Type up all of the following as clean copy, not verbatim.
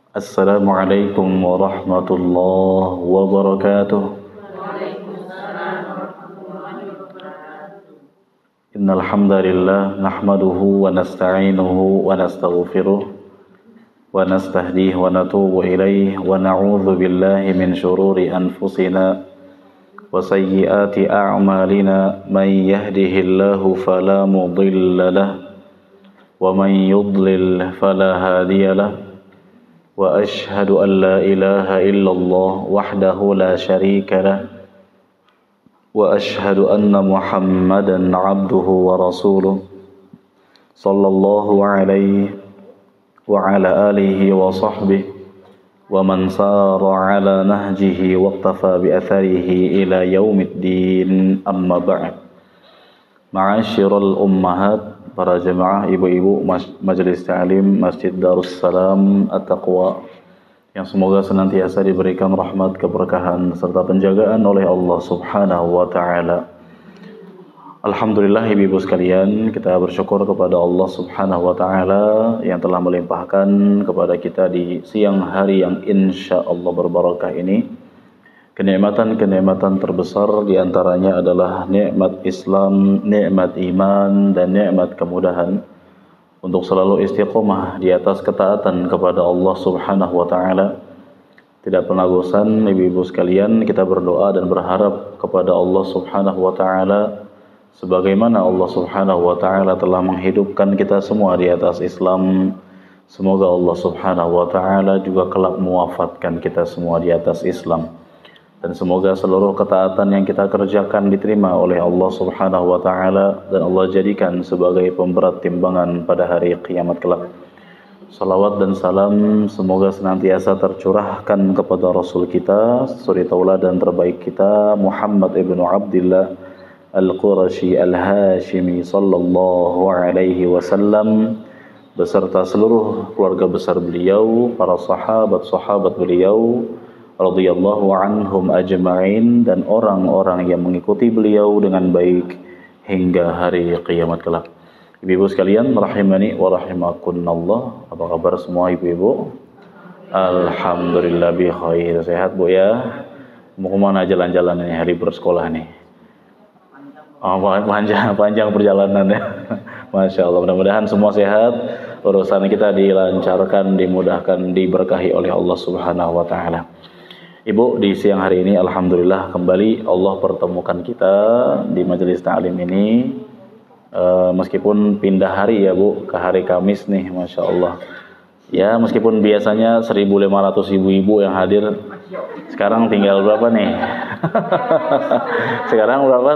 Assalamualaikum warahmatullahi wabarakatuh. Innal hamdalillah nahmaduhu wa nasta'inuhu wa nastaghfiruh wa nastahdihi wa natubu ilaihi wa na'udzu billahi min shururi anfusina wa sayyiati a'malina man yahdihillahu fala mudilla lahu wa man yudlil fala hadiya lahu. وأشهد أن لا إله إلا الله وحده لا شريك له وأشهد أن محمدا عبده ورسوله صلى الله عليه وعلى آله وصحبه ومن سار على نهجه واقتفى بأثره إلى يوم الدين أما بعد. Ma'asyiral ummahat, para jemaah ibu-ibu Majelis Ta'lim Masjid Darussalam At-Taqwa yang semoga senantiasa diberikan rahmat, keberkahan serta penjagaan oleh Allah Subhanahu wa taala. Alhamdulillah ibu-ibu sekalian, kita bersyukur kepada Allah Subhanahu wa taala yang telah melimpahkan kepada kita di siang hari yang insyaallah berbarakah ini kenikmatan-kenikmatan terbesar, diantaranya adalah nikmat Islam, nikmat iman, dan nikmat kemudahan untuk selalu istiqomah di atas ketaatan kepada Allah Subhanahu wa taala. Tidak pernah bosan ibu-ibu sekalian kita berdoa dan berharap kepada Allah Subhanahu wa taala sebagaimana Allah Subhanahu wa taala telah menghidupkan kita semua di atas Islam. Semoga Allah Subhanahu wa taala juga kelak mewafatkan kita semua di atas Islam. Dan semoga seluruh ketaatan yang kita kerjakan diterima oleh Allah Subhanahu wa taala dan Allah jadikan sebagai pemberat timbangan pada hari kiamat kelak. Salawat dan salam semoga senantiasa tercurahkan kepada Rasul kita, suri tauladan terbaik kita, Muhammad ibnu Abdillah Al-Qurashi Al-Hashimi sallallahu alaihi wasallam, beserta seluruh keluarga besar beliau, para sahabat-sahabat beliau radhiyallahu anhum ajma'in, dan orang-orang yang mengikuti beliau dengan baik hingga hari kiamat kelak. Ibu-ibu sekalian rahimani wa rahimakunallah, apa kabar semua ibu-ibu? Alhamdulillah bi khair. Sehat Bu ya? Mau kemana jalan-jalan ini hari bersekolah nih? Oh, panjang perjalanannya. Masya Allah, mudah-mudahan semua sehat, urusan kita dilancarkan, dimudahkan, diberkahi oleh Allah Subhanahu wa taala. Ibu, di siang hari ini alhamdulillah kembali Allah pertemukan kita di majelis ta'lim ini, meskipun pindah hari ya Bu, ke hari Kamis nih, Masya Allah ya. Meskipun biasanya 1.500 ibu-ibu yang hadir, sekarang tinggal berapa nih? Sekarang berapa?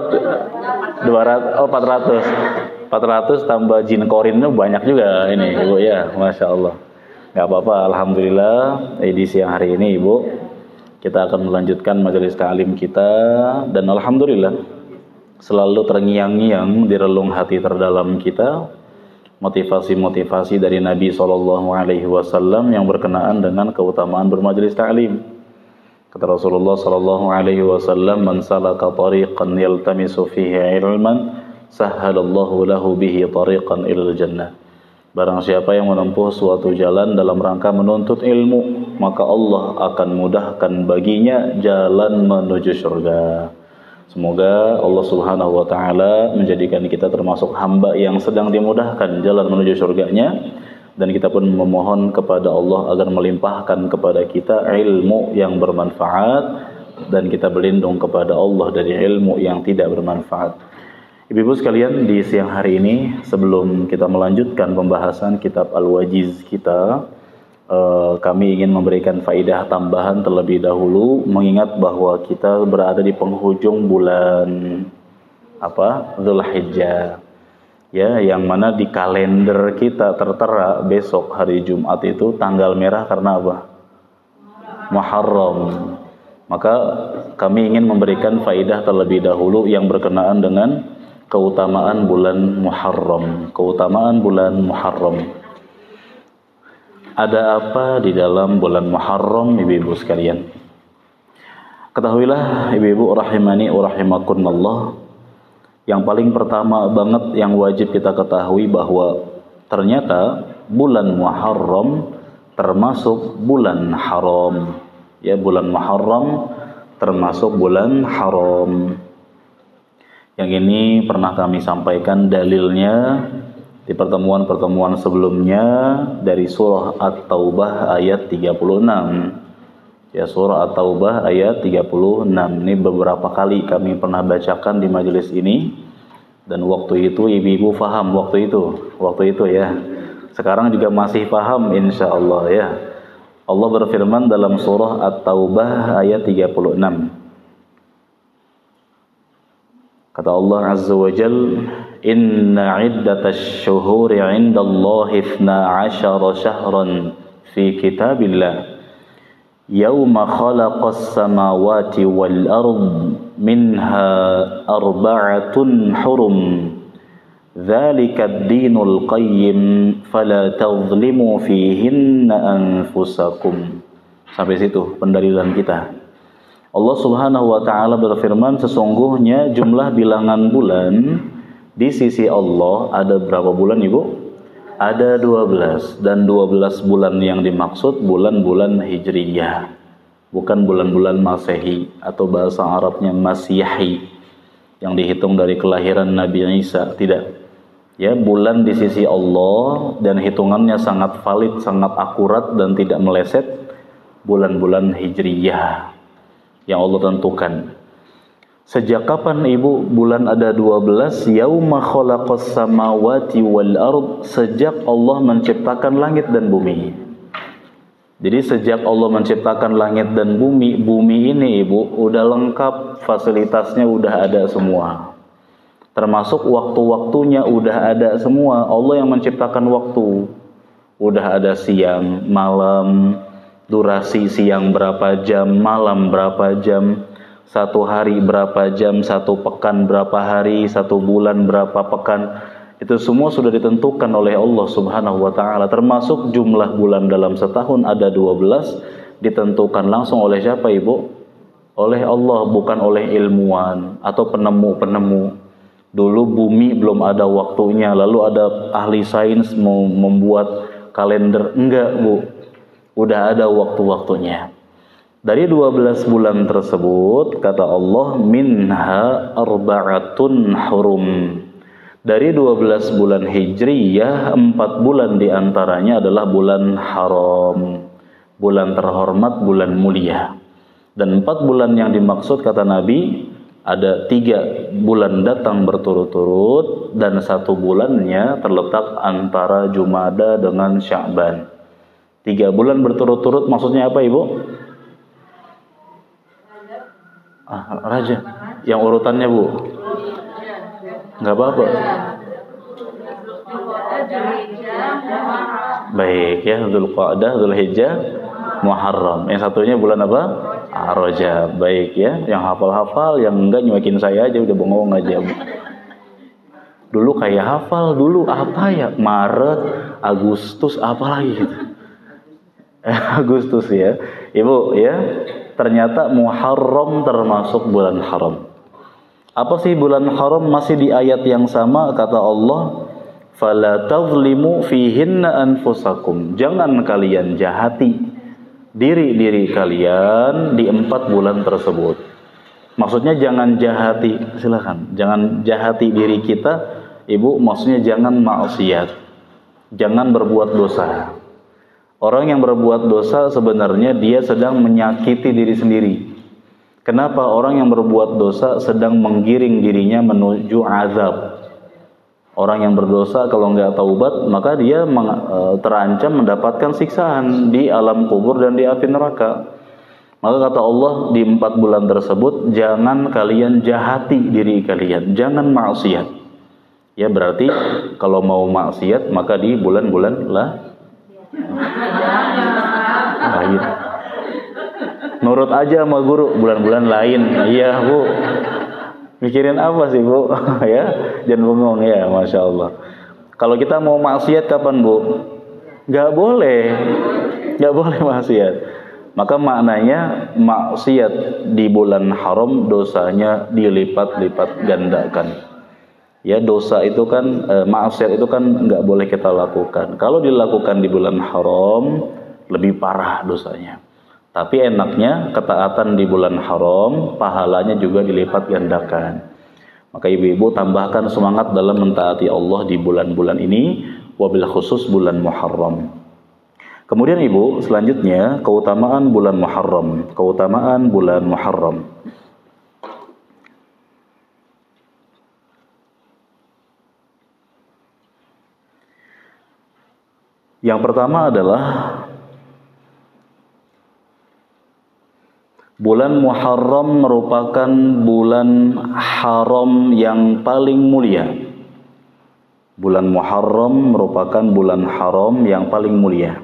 400 tambah jin korin itu banyak juga ini Ibu ya, Masya Allah. Gak apa-apa, alhamdulillah di siang hari ini Ibu kita akan melanjutkan majelis ta'lim kita, dan alhamdulillah selalu terngiang-ngiang di relung hati terdalam kita motivasi-motivasi dari Nabi SAW yang berkenaan dengan keutamaan bermajelis ta'lim. Kata Rasulullah SAW, man salaka tariqan yaltamisu fihi ilman sahhalallahu lahu bihi tariqan ilal jannah. Barang siapa yang menempuh suatu jalan dalam rangka menuntut ilmu, maka Allah akan mudahkan baginya jalan menuju surga. Semoga Allah Subhanahu wa taala menjadikan kita termasuk hamba yang sedang dimudahkan jalan menuju surganya, dan kita pun memohon kepada Allah agar melimpahkan kepada kita ilmu yang bermanfaat, dan kita berlindung kepada Allah dari ilmu yang tidak bermanfaat. Ibu-ibu sekalian, di siang hari ini sebelum kita melanjutkan pembahasan kitab Al-Wajiz kita, kami ingin memberikan faidah tambahan terlebih dahulu, mengingat bahwa kita berada di penghujung bulan Dzulhijjah ya, yang mana di kalender kita tertera besok hari Jumat itu tanggal merah karena apa? Muharram. Maka kami ingin memberikan faidah terlebih dahulu yang berkenaan dengan keutamaan bulan Muharram. Keutamaan bulan Muharram. Ada apa di dalam bulan Muharram, ibu-ibu sekalian? Ketahuilah ibu-ibu rahimani wa rahimakunallah, yang paling pertama banget yang wajib kita ketahui bahwa ternyata bulan Muharram termasuk bulan haram. Ya, bulan Muharram termasuk bulan haram. Yang ini pernah kami sampaikan dalilnya di pertemuan-pertemuan sebelumnya dari surah At-Taubah ayat 36. Ya, surah At-Taubah ayat 36. Ini beberapa kali kami pernah bacakan di majelis ini, dan waktu itu ibu-ibu faham waktu itu ya. Sekarang juga masih paham insyaallah ya. Allah berfirman dalam surah At-Taubah ayat 36. Kata Allah Azza wa Jal, "Inna 'iddatash syuhuri 'indallahi 12 syahran fi kitabillah yauma khalaqas samawati wal ard minha arba'atun hurum dzalika ad-dinul qayyim fala tadhlimu fihinna anfusakum." Sampai situ pendalilan kita. Allah Subhanahu wa taala berfirman, sesungguhnya jumlah bilangan bulan di sisi Allah ada berapa bulan, Ibu? Ada 12, dan 12 bulan yang dimaksud bulan-bulan Hijriyah, bukan bulan-bulan Masehi atau bahasa Arabnya Masyihi yang dihitung dari kelahiran Nabi Isa, tidak. Ya, bulan di sisi Allah dan hitungannya sangat valid, sangat akurat dan tidak meleset, bulan-bulan Hijriyah yang Allah tentukan. Sejak kapan Ibu bulan ada 12? Yauma khalaqas samawati wal ard, sejak Allah menciptakan langit dan bumi. Jadi sejak Allah menciptakan langit dan bumi, bumi ini Ibu udah lengkap, fasilitasnya udah ada semua. Termasuk waktu-waktunya udah ada semua. Allah yang menciptakan waktu. Udah ada siang, malam, durasi siang berapa jam, malam berapa jam, satu hari berapa jam, satu pekan berapa hari, satu bulan berapa pekan. Itu semua sudah ditentukan oleh Allah Subhanahu wa taala. Termasuk jumlah bulan dalam setahun ada 12, ditentukan langsung oleh siapa, Ibu? Oleh Allah, bukan oleh ilmuwan atau penemu-penemu. Dulu bumi belum ada waktunya, lalu ada ahli sains mau membuat kalender, enggak, Bu. Udah ada waktu-waktunya. Dari 12 bulan tersebut, kata Allah, minha arba'atun hurum. Dari 12 bulan Hijriyah, 4 bulan diantaranya adalah bulan haram, bulan terhormat, bulan mulia. Dan 4 bulan yang dimaksud, kata Nabi, ada 3 bulan datang berturut-turut, dan 1 bulannya terletak antara Jumada dengan Sya'ban. 3 bulan berturut-turut maksudnya apa, Ibu? Raja. Yang urutannya, Bu? Nggak apa-apa. Baik ya, Dzulqa'dah, Dzulhijjah, Muharram. Yang satunya bulan apa? Rajab. Baik ya, yang hafal-hafal, yang enggak nyuekin saya aja, udah bengong aja. Dulu kayak hafal, dulu apa ya? Maret, Agustus, apa lagi gitu. Agustus ya, Ibu ya. Ternyata Muharram termasuk bulan haram. Apa sih bulan haram? Masih di ayat yang sama, kata Allah, "Fala tazlimu fihinna anfusakum." Jangan kalian jahati diri-diri kalian di 4 bulan tersebut. Maksudnya jangan jahati, silakan. Jangan jahati diri kita, Ibu, maksudnya jangan maksiat. Jangan berbuat dosa. Orang yang berbuat dosa sebenarnya dia sedang menyakiti diri sendiri. Kenapa? Orang yang berbuat dosa sedang menggiring dirinya menuju azab. Orang yang berdosa kalau nggak taubat, maka dia terancam mendapatkan siksaan di alam kubur dan di api neraka. Maka kata Allah, di 4 bulan tersebut jangan kalian jahati diri kalian, jangan maksiat. Ya, berarti kalau mau maksiat maka di bulan-bulan lain. Nurut aja sama guru, bulan-bulan lain. Iya, Bu. Mikirin apa sih, Bu? Ya, jangan bengong ya, Masya Allah. Kalau kita mau maksiat kapan, Bu? Gak boleh maksiat. Maka maknanya maksiat di bulan haram dosanya dilipat-lipat gandakan. Ya, dosa itu kan, maksiat itu kan nggak boleh kita lakukan. Kalau dilakukan di bulan haram, lebih parah dosanya. Tapi enaknya ketaatan di bulan haram, pahalanya juga dilipat gandakan. Maka ibu-ibu tambahkan semangat dalam mentaati Allah di bulan-bulan ini, wabil khusus bulan Muharram. Kemudian ibu, selanjutnya keutamaan bulan Muharram. Keutamaan bulan Muharram. Yang pertama adalah bulan Muharram merupakan bulan haram yang paling mulia. Bulan Muharram merupakan bulan haram yang paling mulia.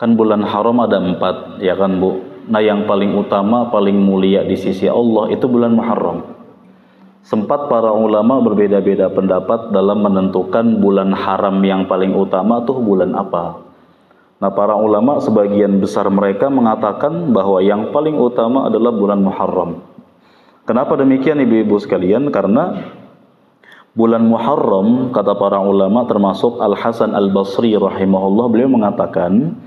Kan bulan haram ada 4, ya kan Bu? Nah yang paling utama, paling mulia di sisi Allah itu bulan Muharram. Sempat para ulama berbeda-beda pendapat dalam menentukan bulan haram yang paling utama tuh bulan apa. Nah para ulama sebagian besar mereka mengatakan bahwa yang paling utama adalah bulan Muharram. Kenapa demikian ibu-ibu sekalian? Karena bulan Muharram, kata para ulama termasuk Al-Hasan Al-Basri rahimahullah, beliau mengatakan,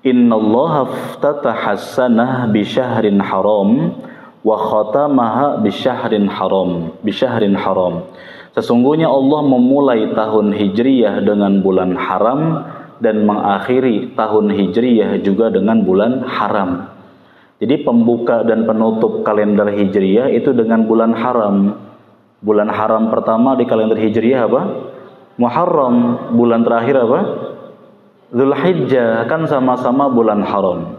Innallaha aftataha as-sanah bi syahrin haram wa khatamaha bi syahrin haram. Sesungguhnya Allah memulai tahun Hijriyah dengan bulan haram dan mengakhiri tahun Hijriyah juga dengan bulan haram. Jadi pembuka dan penutup kalender Hijriyah itu dengan bulan haram. Bulan haram pertama di kalender Hijriyah apa? Muharram. Bulan terakhir apa? Dzulhijjah, kan sama-sama bulan haram.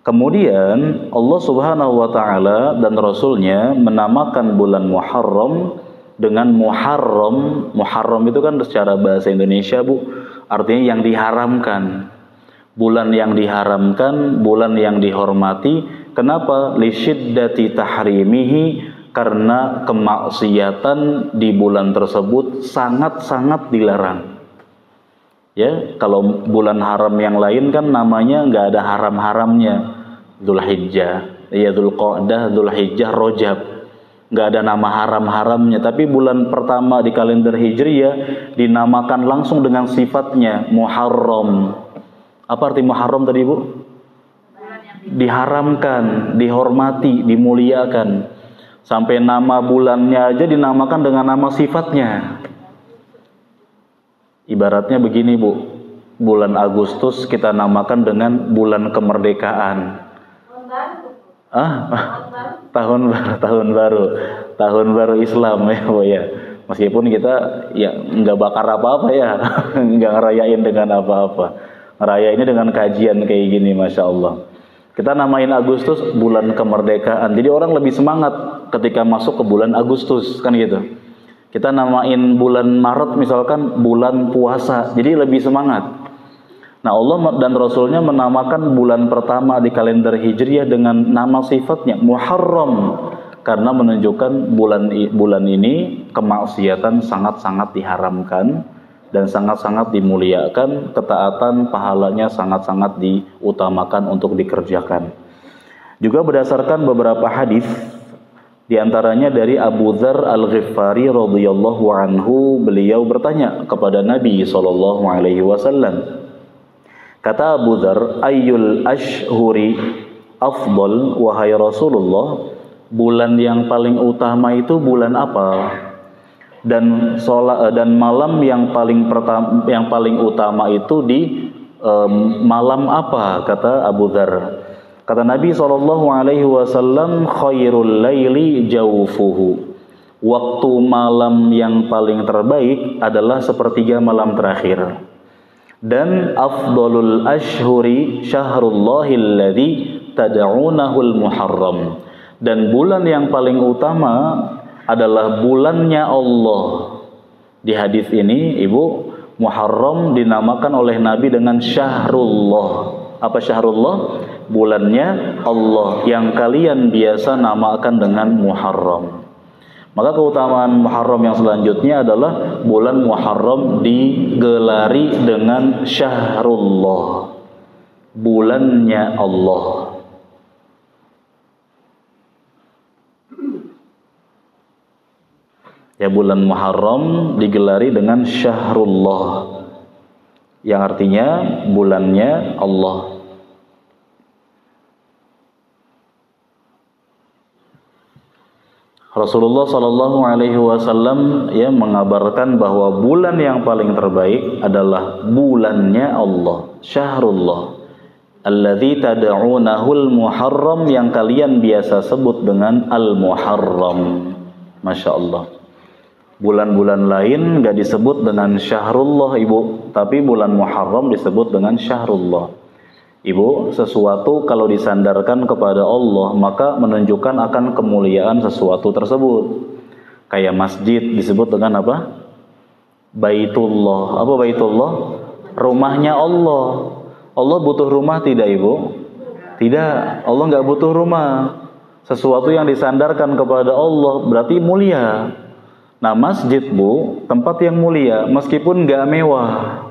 Kemudian Allah Subhanahu wa taala dan Rasulnya menamakan bulan Muharram dengan Muharram. Muharram itu kan secara bahasa Indonesia Bu, artinya yang diharamkan. Bulan yang diharamkan, bulan yang dihormati. Kenapa? Li syiddati tahrimihi, karena kemaksiatan di bulan tersebut sangat-sangat dilarang. Ya, kalau bulan haram yang lain kan namanya nggak ada haram-haramnya. Dzulhijjah, ya Dzulqa'dah, Dzulhijjah, Rajab. Nggak ada nama haram-haramnya. Tapi bulan pertama di kalender Hijriyah dinamakan langsung dengan sifatnya Muharram. Apa arti Muharram tadi Bu? Diharamkan, dihormati, dimuliakan. Sampai nama bulannya aja dinamakan dengan nama sifatnya. Ibaratnya begini Bu, bulan Agustus kita namakan dengan bulan kemerdekaan. Tahun baru Islam ya Bu ya. Meskipun kita ya nggak bakar apa-apa ya, nggak ngerayain dengan apa-apa. Ngerayainnya dengan kajian kayak gini, Masya Allah. Kita namain Agustus bulan kemerdekaan. Jadi orang lebih semangat ketika masuk ke bulan Agustus, kan gitu. Kita namain bulan Maret misalkan bulan puasa, jadi lebih semangat. Nah Allah dan Rasulnya menamakan bulan pertama di kalender Hijriyah dengan nama sifatnya Muharram, karena menunjukkan bulan ini kemaksiatan sangat-sangat diharamkan dan sangat-sangat dimuliakan, ketaatan pahalanya sangat-sangat diutamakan untuk dikerjakan. Juga berdasarkan beberapa hadis, di antaranya dari Abu Dzar Al-Ghifari radhiyallahu anhu, beliau bertanya kepada Nabi sallallahu alaihi wasallam. Kata Abu Dzar, ayyul ashhuri afdal, wahai Rasulullah, bulan yang paling utama itu bulan apa? Dan malam yang paling utama itu di malam apa? Kata Abu Dzar. Kata Nabi SAW, khairul laili jawfuhu. Waktu malam yang paling terbaik adalah sepertiga malam terakhir. Dan afdalul ashhuri syahrullahil ladzi tad'unahul muharram. Dan bulan yang paling utama adalah bulannya Allah. Di hadis ini, Ibu, Muharram dinamakan oleh Nabi dengan Syahrullah. Apa Syahrullah? Bulannya Allah yang kalian biasa namakan dengan Muharram. Maka keutamaan Muharram yang selanjutnya adalah bulan Muharram digelari dengan Syahrullah, bulannya Allah. Ya, bulan Muharram digelari dengan Syahrullah, yang artinya bulannya Allah. Rasulullah Shallallahu Alaihi Wasallam ya mengabarkan bahwa bulan yang paling terbaik adalah bulannya Allah, Syahrullah, alladzi tad'unahul Muharram, yang kalian biasa sebut dengan Al-Muharram. Masya Allah. Bulan-bulan lain nggak disebut dengan Syahrullah, Ibu, tapi bulan Muharram disebut dengan Syahrullah. Ibu, sesuatu kalau disandarkan kepada Allah maka menunjukkan akan kemuliaan sesuatu tersebut. Kayak masjid disebut dengan apa? Baitullah. Apa Baitullah? Rumahnya Allah. Allah butuh rumah tidak, Ibu? Tidak, Allah nggak butuh rumah. Sesuatu yang disandarkan kepada Allah berarti mulia. Nah, masjid, Bu, tempat yang mulia meskipun nggak mewah.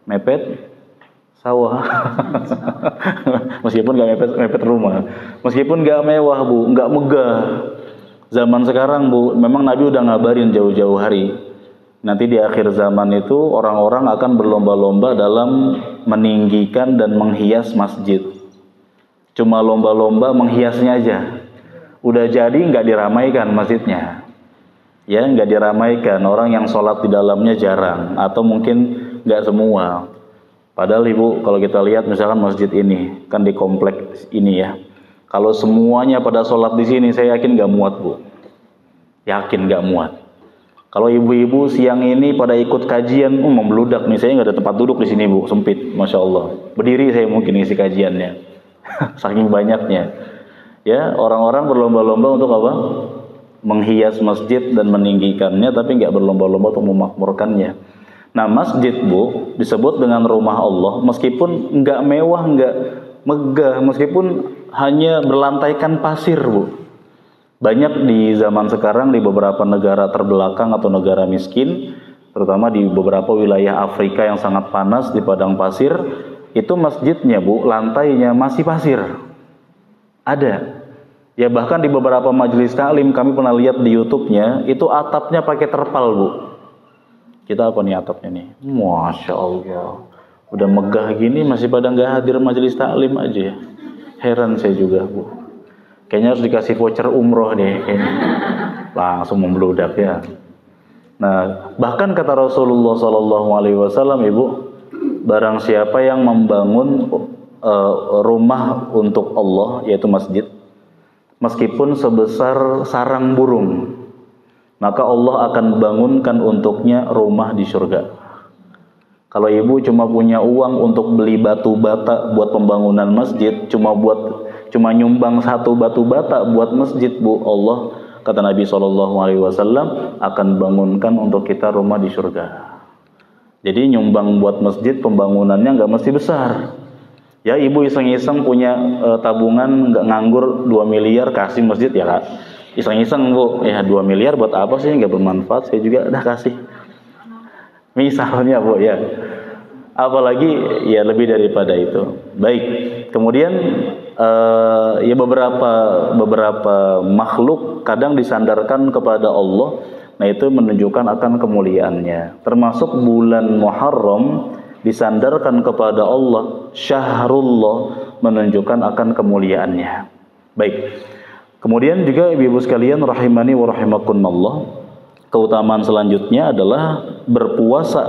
Mepet sawah. Meskipun gak mepet rumah, meskipun gak mewah, Bu, gak megah. Zaman sekarang, Bu, memang Nabi udah ngabarin jauh-jauh hari, nanti di akhir zaman itu orang-orang akan berlomba-lomba dalam meninggikan dan menghias masjid. Cuma lomba-lomba menghiasnya aja, udah jadi gak diramaikan masjidnya. Ya, gak diramaikan, orang yang sholat di dalamnya jarang, atau mungkin gak semua. Padahal, Ibu, kalau kita lihat misalkan masjid ini kan di kompleks ini ya, kalau semuanya pada sholat di sini, saya yakin gak muat, Bu. Yakin gak muat. Kalau ibu-ibu siang ini pada ikut kajian, membludak nih, saya nggak ada tempat duduk di sini, Bu, sempit, Masya Allah. Berdiri saya mungkin isi kajiannya, saking banyaknya. Ya, orang-orang berlomba-lomba untuk apa? Menghias masjid dan meninggikannya, tapi nggak berlomba-lomba untuk memakmurkannya. Nah, masjid, Bu, disebut dengan rumah Allah meskipun nggak mewah, nggak megah, meskipun hanya berlantaikan pasir, Bu. Banyak di zaman sekarang di beberapa negara terbelakang atau negara miskin, terutama di beberapa wilayah Afrika yang sangat panas di padang pasir, itu masjidnya, Bu, lantainya masih pasir. Ada. Ya, bahkan di beberapa majelis taklim kami pernah lihat di YouTube-nya, itu atapnya pakai terpal, Bu. Kita apa nih atapnya nih? Masya Allah. Udah megah gini masih pada nggak hadir majelis taklim aja ya. Heran saya juga, Bu. Kayaknya harus dikasih voucher umroh deh. Kayaknya. Langsung membludak ya. Nah, bahkan kata Rasulullah SAW, Ibu, barang siapa yang membangun rumah untuk Allah, yaitu masjid, meskipun sebesar sarang burung, maka Allah akan bangunkan untuknya rumah di surga. Kalau ibu cuma punya uang untuk beli batu bata buat pembangunan masjid, cuma nyumbang satu batu bata buat masjid, Bu, Allah, kata Nabi SAW, akan bangunkan untuk kita rumah di surga. Jadi nyumbang buat masjid pembangunannya nggak mesti besar. Ya, ibu iseng-iseng punya tabungan nggak nganggur 2 miliar kasih masjid ya, Kak. Iseng-iseng, Bu, ya 2 miliar buat apa sih, nggak bermanfaat, saya juga udah kasih. Misalnya, Bu, ya. Apalagi ya lebih daripada itu. Baik. Kemudian ya beberapa makhluk kadang disandarkan kepada Allah. Nah, itu menunjukkan akan kemuliaannya. Termasuk bulan Muharram disandarkan kepada Allah, Syahrullah, menunjukkan akan kemuliaannya. Baik. Kemudian juga ibu-ibu sekalian rahimani wa rahimakumullah, keutamaan selanjutnya adalah berpuasa.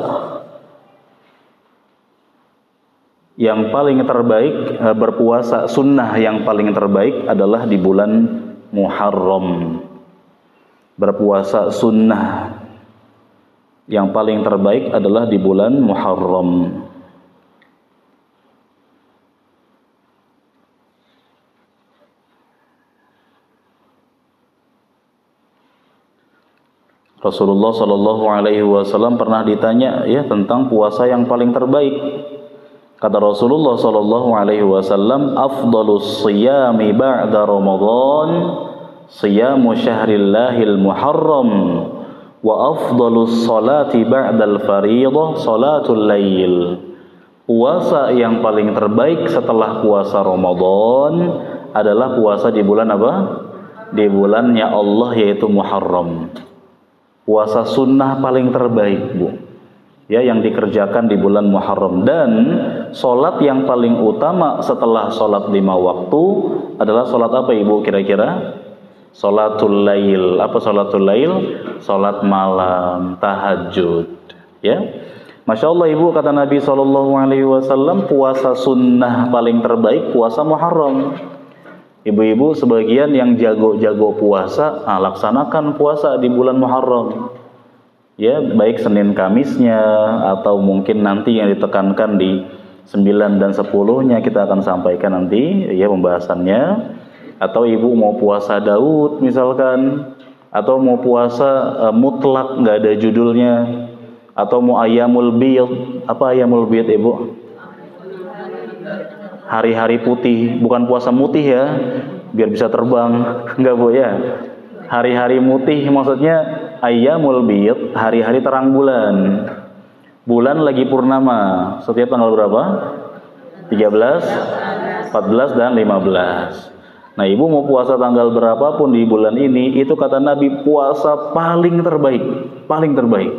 Yang paling terbaik, berpuasa sunnah yang paling terbaik adalah di bulan Muharram. Berpuasa sunnah yang paling terbaik adalah di bulan Muharram. Rasulullah Shallallahu Alaihi Wasallam pernah ditanya ya tentang puasa yang paling terbaik. Kata Rasulullah Shallallahu Alaihi Wasallam, "Afdalus siyami ba'da Ramadan, siyamu syahrillahil Muharram, wa afdalus salati ba'dal fariidah, salatul lail." Puasa yang paling terbaik setelah puasa Ramadan adalah puasa di bulan apa? Di bulannya Allah, yaitu Muharram. puasa sunnah paling terbaik, Bu. Ya, yang dikerjakan di bulan Muharram. Dan sholat yang paling utama setelah sholat 5 waktu adalah sholat apa, Ibu, kira-kira? Sholatul lail. Apa sholatul lail? Sholat malam, tahajud. Ya, Masya Allah, Ibu, kata Nabi SAW, puasa sunnah paling terbaik puasa Muharram. Ibu-ibu sebagian yang jago-jago puasa, laksanakan puasa di bulan Muharram. Ya, baik Senin Kamisnya atau mungkin nanti yang ditekankan di 9 dan 10-nya kita akan sampaikan nanti ya pembahasannya. Atau ibu mau puasa Daud misalkan, atau mau puasa mutlak nggak ada judulnya, atau mau Ayyamul Bid. Apa Ayyamul Bid, Ibu? Hari-hari putih, bukan puasa mutih ya, biar bisa terbang, enggak, Bu, ya. Hari-hari mutih maksudnya Ayyamul Bid, hari-hari terang bulan. Bulan lagi purnama, setiap tanggal berapa? 13, 14, dan 15. Nah, ibu mau puasa tanggal berapapun di bulan ini, itu kata Nabi puasa paling terbaik, paling terbaik.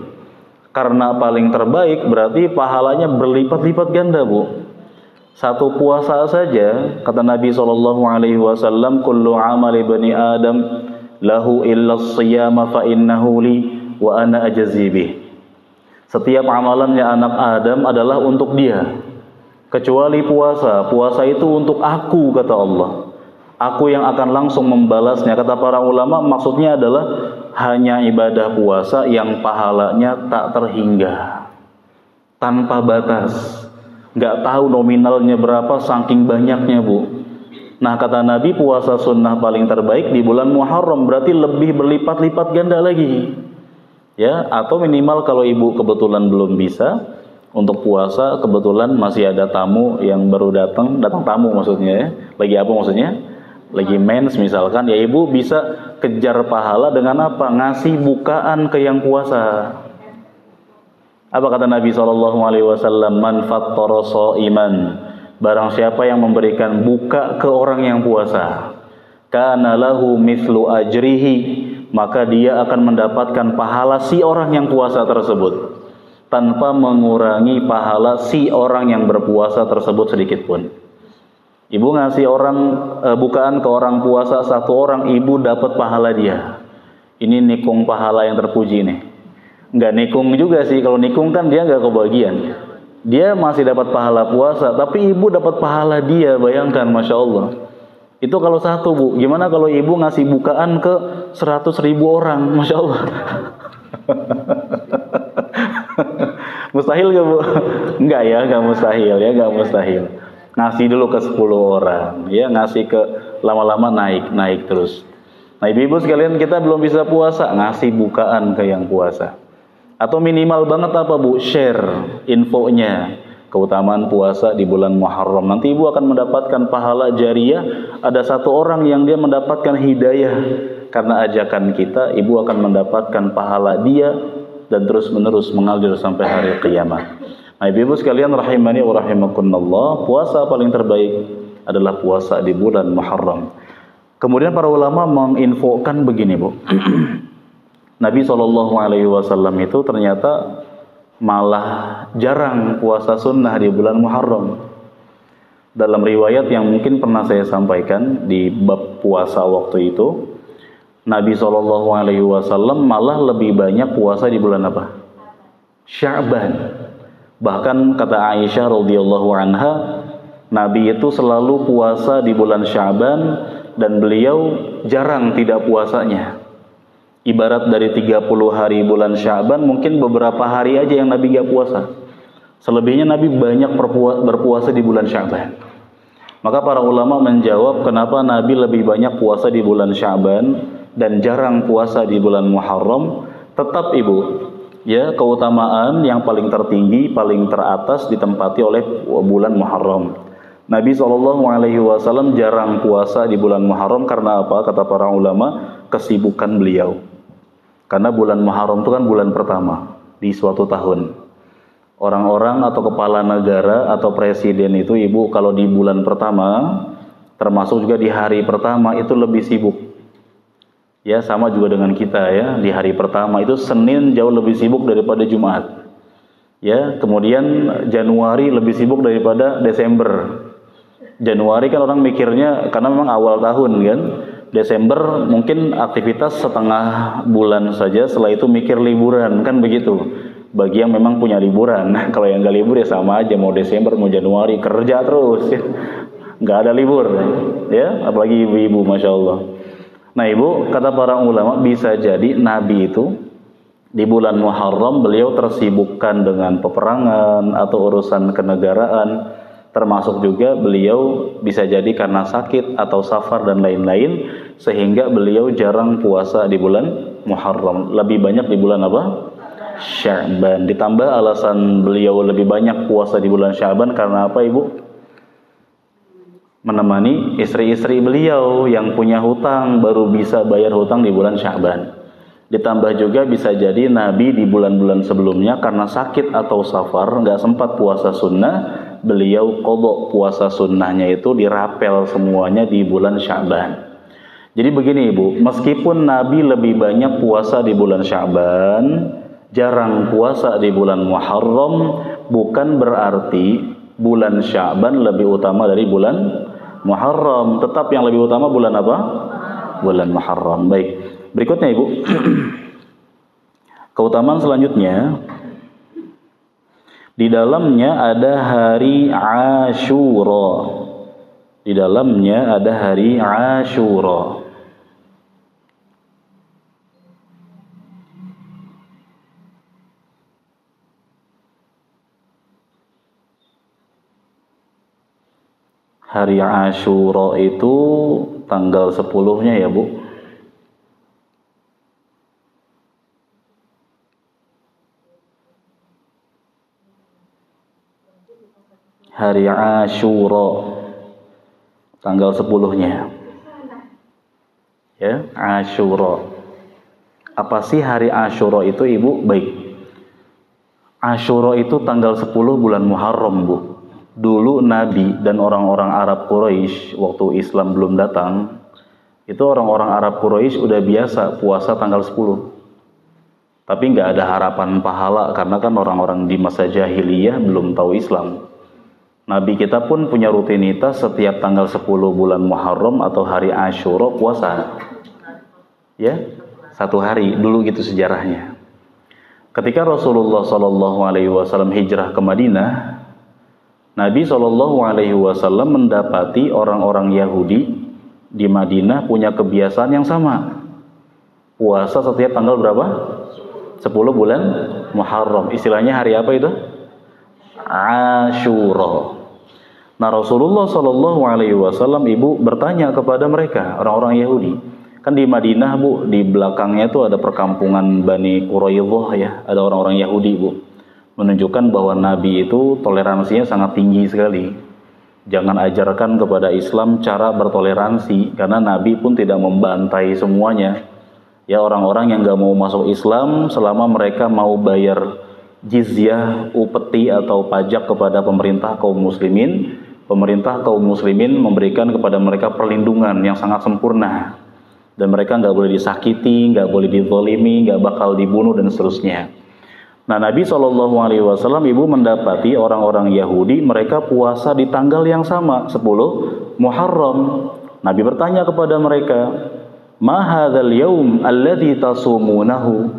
Karena paling terbaik berarti pahalanya berlipat-lipat ganda, Bu. Satu puasa saja, kata Nabi SAW, kullu amali bani Adam lahu illa siyama fa innahu li wa ana ajzi bih. Setiap amalannya anak Adam adalah untuk dia, kecuali puasa. Puasa itu untuk aku, kata Allah. Aku yang akan langsung membalasnya. Kata para ulama, maksudnya adalah hanya ibadah puasa yang pahalanya tak terhingga, tanpa batas. Nggak tahu nominalnya berapa, saking banyaknya, Bu. Nah, kata Nabi, puasa sunnah paling terbaik di bulan Muharram, berarti lebih berlipat-lipat ganda lagi. Ya, atau minimal kalau ibu kebetulan belum bisa untuk puasa, kebetulan masih ada tamu yang baru datang tamu maksudnya ya. Lagi apa maksudnya? Lagi mens misalkan, ya ibu bisa kejar pahala dengan apa? Ngasih bukaan ke yang puasa. Apa kata Nabi SAW? Man fattara sha'iman, barang siapa yang memberikan buka ke orang yang puasa, kana lahu mithlu ajrihi, maka dia akan mendapatkan pahala si orang yang puasa tersebut, tanpa mengurangi pahala si orang yang berpuasa tersebut sedikit pun. Ibu ngasih orang bukaan ke orang puasa satu orang, ibu dapat pahala dia. Ini nikung pahala yang terpuji nih. Nggak nikung juga sih, kalau nikung kan dia nggak kebagian. Dia masih dapat pahala puasa, tapi ibu dapat pahala dia, bayangkan, Masya Allah. Itu kalau satu, Bu. Gimana kalau ibu ngasih bukaan ke 100.000 orang, Masya Allah. Mustahil gak, Bu? Enggak ya, nggak mustahil ya, nggak mustahil. Ngasih dulu ke 10 orang, ya, ngasih ke lama-lama naik terus. Nah, ibu-ibu sekalian, kita belum bisa puasa, ngasih bukaan ke yang puasa. Atau minimal banget apa, Bu? Share infonya, keutamaan puasa di bulan Muharram. Nanti ibu akan mendapatkan pahala jariah. Ada satu orang yang dia mendapatkan hidayah karena ajakan kita, ibu akan mendapatkan pahala dia dan terus-menerus mengalir sampai hari kiamat. Nah, ibu sekalian rahimani wa rahimakumullah, puasa paling terbaik adalah puasa di bulan Muharram. Kemudian para ulama menginfokan begini, Bu. Nabi SAW itu ternyata malah jarang puasa sunnah di bulan Muharram. Dalam riwayat yang mungkin pernah saya sampaikan di bab puasa waktu itu, Nabi SAW malah lebih banyak puasa di bulan apa? Sya'ban. Bahkan kata Aisyah radhiyallahu anha, Nabi itu selalu puasa di bulan Sya'ban dan beliau jarang tidak puasanya. Ibarat dari 30 hari bulan Sya'ban, mungkin beberapa hari aja yang Nabi gak puasa. Selebihnya Nabi banyak berpuasa di bulan Sya'ban. Maka para ulama menjawab kenapa Nabi lebih banyak puasa di bulan Sya'ban dan jarang puasa di bulan Muharram. Tetap, ibu, ya, keutamaan yang paling tertinggi, paling teratas ditempati oleh bulan Muharram. Nabi SAW jarang puasa di bulan Muharram karena apa? Kata para ulama, kesibukan beliau. Karena bulan Muharram itu kan bulan pertama di suatu tahun. Orang-orang atau kepala negara atau presiden itu, ibu, kalau di bulan pertama, termasuk juga di hari pertama, itu lebih sibuk. Ya, sama juga dengan kita ya. Di hari pertama itu Senin jauh lebih sibuk daripada Jumat. Ya, kemudian Januari lebih sibuk daripada Desember. Januari kan orang mikirnya karena memang awal tahun kan. Desember mungkin aktivitas setengah bulan saja, setelah itu mikir liburan kan begitu. Bagi yang memang punya liburan. Kalau yang nggak libur ya sama aja, mau Desember mau Januari kerja terus ya. Nggak ada libur ya, apalagi ibu-ibu, Masya Allah. Nah ibu, kata para ulama, bisa jadi Nabi itu di bulan Muharram beliau tersibukkan dengan peperangan atau urusan kenegaraan, termasuk juga beliau bisa jadi karena sakit atau safar dan lain-lain, sehingga beliau jarang puasa di bulan Muharram, lebih banyak di bulan apa? Sya'ban. Ditambah alasan beliau lebih banyak puasa di bulan Sya'ban karena apa ibu? Menemani istri-istri beliau yang punya hutang, baru bisa bayar hutang di bulan Sya'ban. Ditambah juga bisa jadi Nabi di bulan-bulan sebelumnya karena sakit atau safar nggak sempat puasa sunnah, beliau qadha puasa sunnahnya itu dirapel semuanya di bulan Sya'ban. Jadi begini ibu, meskipun Nabi lebih banyak puasa di bulan Sya'ban, jarang puasa di bulan Muharram, bukan berarti bulan Sya'ban lebih utama dari bulan Muharram. Tetap yang lebih utama bulan apa? Bulan Muharram. Baik, berikutnya ibu. Keutamaan selanjutnya, di dalamnya ada hari Asyura. Di dalamnya ada hari Asyura. Hari Asyura itu tanggal 10-nya ya Bu. Hari Asyura tanggal 10-nya. Ya, Asyura. Apa sih hari Asyura itu Ibu? Baik. Asyura itu tanggal 10 bulan Muharram Bu. Dulu Nabi dan orang-orang Arab Quraisy waktu Islam belum datang, itu orang-orang Arab Quraisy udah biasa puasa tanggal 10. Tapi nggak ada harapan pahala karena kan orang-orang di masa jahiliyah belum tahu Islam. Nabi kita pun punya rutinitas setiap tanggal 10 bulan Muharram atau hari Asyura puasa. Ya, satu hari dulu gitu sejarahnya. Ketika Rasulullah SAW hijrah ke Madinah, Nabi SAW mendapati orang-orang Yahudi di Madinah punya kebiasaan yang sama. Puasa setiap tanggal berapa? 10 bulan Muharram. Istilahnya hari apa itu? Asyura. Nah Rasulullah SAW ibu bertanya kepada mereka, orang-orang Yahudi. Kan di Madinah Bu, di belakangnya itu ada perkampungan Bani Quraidah ya. Ada orang-orang Yahudi Bu. Menunjukkan bahwa Nabi itu toleransinya sangat tinggi sekali. Jangan ajarkan kepada Islam cara bertoleransi, karena Nabi pun tidak membantai semuanya. Ya orang-orang yang gak mau masuk Islam selama mereka mau bayar jizyah, upeti atau pajak kepada pemerintah kaum muslimin, pemerintah kaum muslimin memberikan kepada mereka perlindungan yang sangat sempurna. Dan mereka gak boleh disakiti, gak boleh dizalimi, gak bakal dibunuh dan seterusnya. Nah Nabi SAW ibu mendapati orang-orang Yahudi mereka puasa di tanggal yang sama 10 Muharram. Nabi bertanya kepada mereka, ma hadzal yaum alladzi tasumunahu?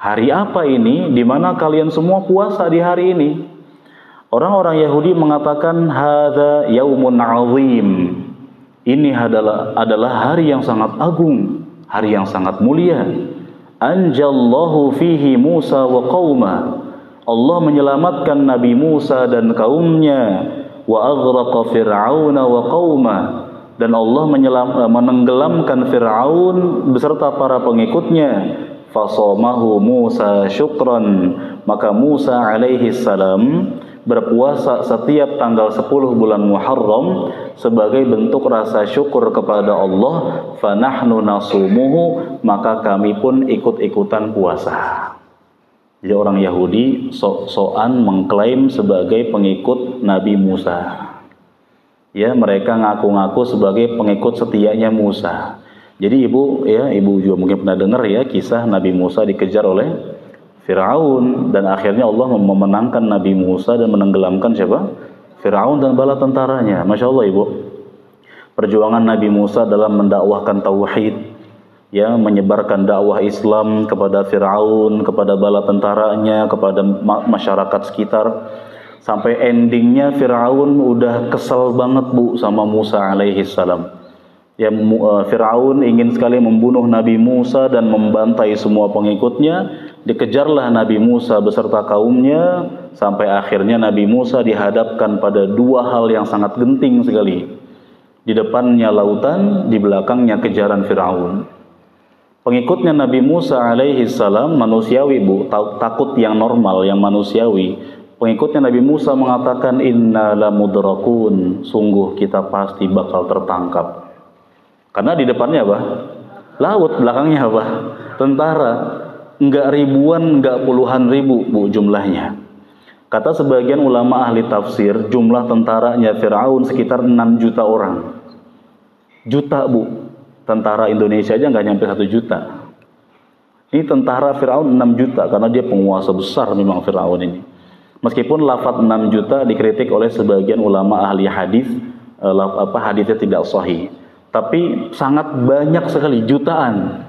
Hari apa ini di mana kalian semua puasa di hari ini? Orang-orang Yahudi mengatakan hadza yaumun azim. Ini adalah hari yang sangat agung, hari yang sangat mulia. Anjallahu fihi Musa wa qauma. Allah menyelamatkan Nabi Musa dan kaumnya. Wa aghraqa Fir'aun wa qauma. Dan Allah menenggelamkan Fir'aun beserta para pengikutnya. Fasamahu Musa syukran. Maka Musa alaihi salam berpuasa setiap tanggal 10 bulan Muharram sebagai bentuk rasa syukur kepada Allah. Fanahnu nasumuhu, maka kami pun ikut-ikutan puasa. Jadi orang Yahudi sok-sokan mengklaim sebagai pengikut Nabi Musa. Ya, mereka ngaku-ngaku sebagai pengikut setianya Musa. Jadi ibu juga mungkin pernah dengar ya kisah Nabi Musa dikejar oleh Fir'aun, dan akhirnya Allah memenangkan Nabi Musa dan menenggelamkan siapa? Fir'aun dan bala tentaranya. Masya Allah ibu, perjuangan Nabi Musa dalam mendakwahkan tauhid, ya, menyebarkan dakwah Islam kepada Fir'aun, kepada bala tentaranya, kepada masyarakat sekitar, sampai endingnya Fir'aun udah kesel banget bu sama Musa alaihi salam. Ya, Fir'aun ingin sekali membunuh Nabi Musa dan membantai semua pengikutnya. Dikejarlah Nabi Musa beserta kaumnya, sampai akhirnya Nabi Musa dihadapkan pada dua hal yang sangat genting sekali. Di depannya lautan, di belakangnya kejaran Fir'aun. Pengikutnya Nabi Musa alaihi salam manusiawi bu, takut yang normal, yang manusiawi. Pengikutnya Nabi Musa mengatakan, inna lamudrakun, sungguh kita pasti bakal tertangkap. Karena di depannya apa? Laut, belakangnya apa? Tentara. Enggak ribuan, enggak puluhan ribu bu jumlahnya. Kata sebagian ulama ahli tafsir, jumlah tentaranya Fir'aun sekitar 6 juta orang. Juta bu. Tentara Indonesia aja nggak nyampe 1 juta. Ini tentara Fir'aun 6 juta, karena dia penguasa besar memang Fir'aun ini. Meskipun lafaz 6 juta dikritik oleh sebagian ulama ahli hadis, hadisnya tidak sahih. Tapi sangat banyak sekali, jutaan.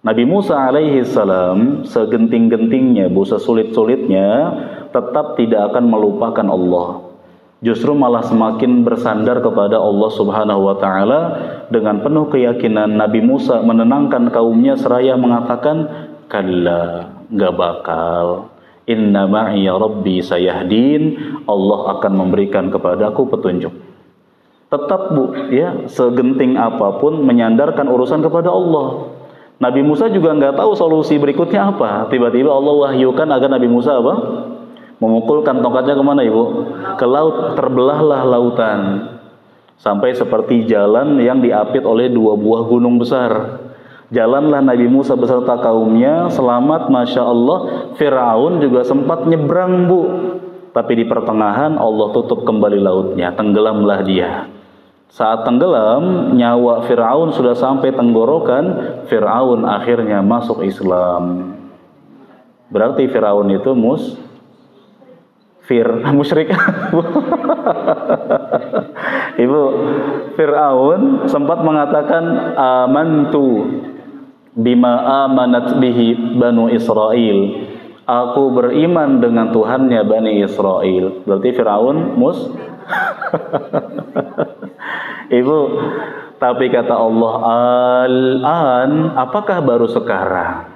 Nabi Musa alaihi salam segenting-gentingnya, sesulit-sulitnya, tetap tidak akan melupakan Allah. Justru malah semakin bersandar kepada Allah Subhanahu wa taala dengan penuh keyakinan. Nabi Musa menenangkan kaumnya seraya mengatakan, kalla, enggak bakal. Inna ma'iya rabbi sayahdin, Allah akan memberikan kepadaku petunjuk. Tetap bu, ya, segenting apapun menyandarkan urusan kepada Allah. Nabi Musa juga nggak tahu solusi berikutnya apa. Tiba-tiba Allah wahyukan agar Nabi Musa apa? Memukulkan tongkatnya kemana ibu? Ke laut, terbelahlah lautan. Sampai seperti jalan yang diapit oleh 2 buah gunung besar. Jalanlah Nabi Musa beserta kaumnya, selamat Masya Allah. Fir'aun juga sempat nyebrang bu. Tapi di pertengahan Allah tutup kembali lautnya, tenggelamlah dia. Saat tenggelam, nyawa Fir'aun sudah sampai tenggorokan, Fir'aun akhirnya masuk Islam. Berarti Fir'aun itu musyrik. Ibu, Fir'aun sempat mengatakan, amantu bima amanat bihi Banu Israel. Aku beriman dengan Tuhannya Bani Israel. Berarti Fir'aun Ibu, tapi kata Allah, al-an, apakah baru sekarang?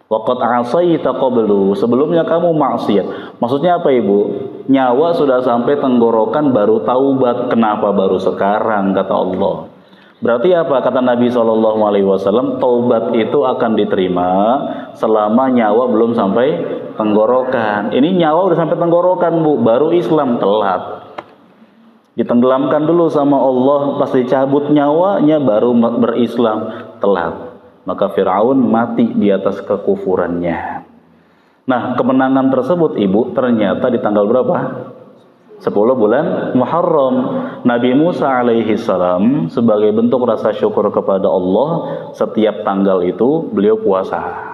Waqad asaita qablu, sebelumnya kamu maksiat. Maksudnya apa ibu? Nyawa sudah sampai tenggorokan baru taubat. Kenapa baru sekarang? Kata Allah. Berarti apa? Kata Nabi SAW, taubat itu akan diterima selama nyawa belum sampai tenggorokan. Ini nyawa udah sampai tenggorokan bu, baru Islam, telat. Ditenggelamkan dulu sama Allah, pas dicabut nyawanya baru berislam, telat. Maka Fir'aun mati di atas kekufurannya. Nah, kemenangan tersebut ibu ternyata di tanggal berapa? 10 bulan Muharram. Nabi Musa alaihi salam sebagai bentuk rasa syukur kepada Allah, setiap tanggal itu beliau puasa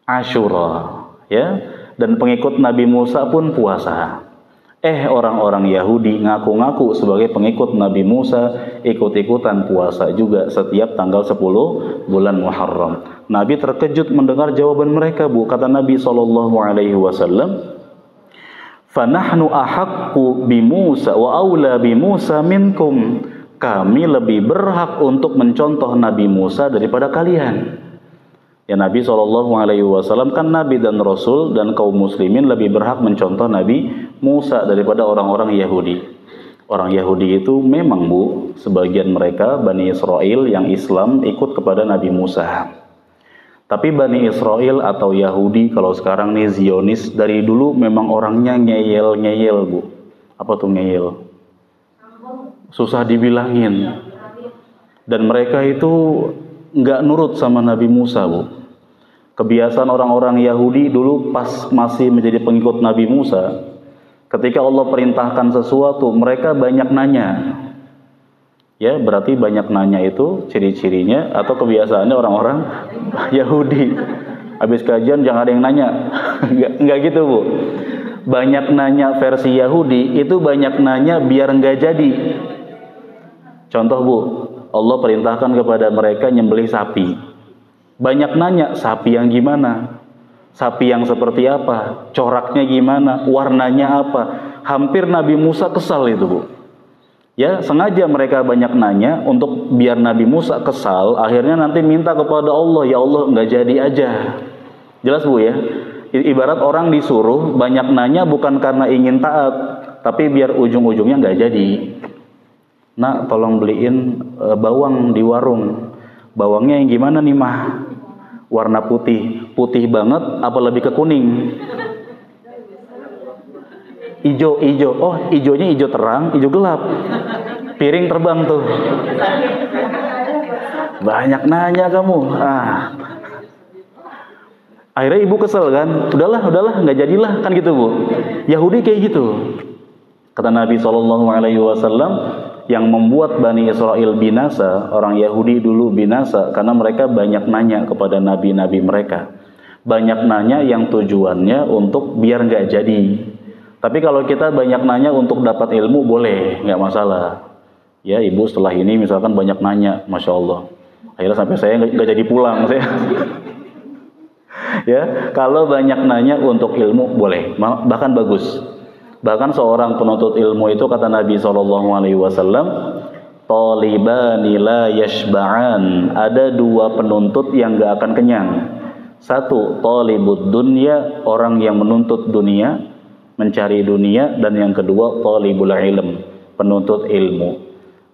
Asyura, ya. Dan pengikut Nabi Musa pun puasa. Orang-orang Yahudi ngaku-ngaku sebagai pengikut Nabi Musa, ikut-ikutan puasa juga setiap tanggal 10 bulan Muharram. Nabi terkejut mendengar jawaban mereka bu. Kata Nabi SAW, fanahnu ahaqqu bi Musa wa aula bi Musa minkum. Kami lebih berhak untuk mencontoh Nabi Musa daripada kalian. Ya, Nabi SAW kan Nabi dan Rasul, dan kaum muslimin lebih berhak mencontoh Nabi Musa daripada orang-orang Yahudi. Orang Yahudi itu memang bu, sebagian mereka Bani Israel yang Islam ikut kepada Nabi Musa. Tapi Bani Israel atau Yahudi, kalau sekarang nih Zionis, dari dulu memang orangnya ngeyel-ngeyel bu. Apa tuh ngeyel? Susah dibilangin. Dan mereka itu nggak nurut sama Nabi Musa bu. Kebiasaan orang-orang Yahudi dulu pas masih menjadi pengikut Nabi Musa, ketika Allah perintahkan sesuatu, mereka banyak nanya. Ya, berarti banyak nanya itu ciri-cirinya atau kebiasaannya orang-orang Yahudi. Habis kajian jangan ada yang nanya. Enggak gitu, Bu. Banyak nanya versi Yahudi itu banyak nanya biar enggak jadi. Contoh, Bu, Allah perintahkan kepada mereka nyembelih sapi. Banyak nanya, sapi yang gimana? Sapi yang seperti apa? Coraknya gimana? Warnanya apa? Hampir Nabi Musa kesal itu, Bu. Ya, sengaja mereka banyak nanya untuk biar Nabi Musa kesal, akhirnya nanti minta kepada Allah, ya Allah nggak jadi aja. Jelas, Bu, ya? Ibarat orang disuruh banyak nanya bukan karena ingin taat, tapi biar ujung-ujungnya nggak jadi. Nak, tolong beliin bawang di warung. Bawangnya yang gimana nih, Mah? Warna putih. Putih banget apa lebih ke kuning? Ijo. Oh, ijonya ijo terang, ijo gelap. Piring terbang tuh. Banyak nanya kamu. Akhirnya ibu kesel kan. Udahlah, nggak jadilah kan gitu, Bu. Yahudi kayak gitu. Kata Nabi SAW, yang membuat Bani Israel binasa, orang Yahudi dulu binasa karena mereka banyak nanya kepada nabi-nabi mereka. Banyak nanya yang tujuannya untuk biar nggak jadi. Tapi kalau kita banyak nanya untuk dapat ilmu boleh, nggak masalah. Ya, ibu setelah ini misalkan banyak nanya, Masya Allah. Akhirnya sampai saya nggak jadi pulang. Ya, kalau banyak nanya untuk ilmu boleh, bahkan bagus. Bahkan seorang penuntut ilmu itu kata Nabi SAW, talibani la yashba'an. Ada dua penuntut yang nggak akan kenyang. Satu, talibud dunya, orang yang menuntut dunia, mencari dunia, dan yang kedua talibul ilm, penuntut ilmu.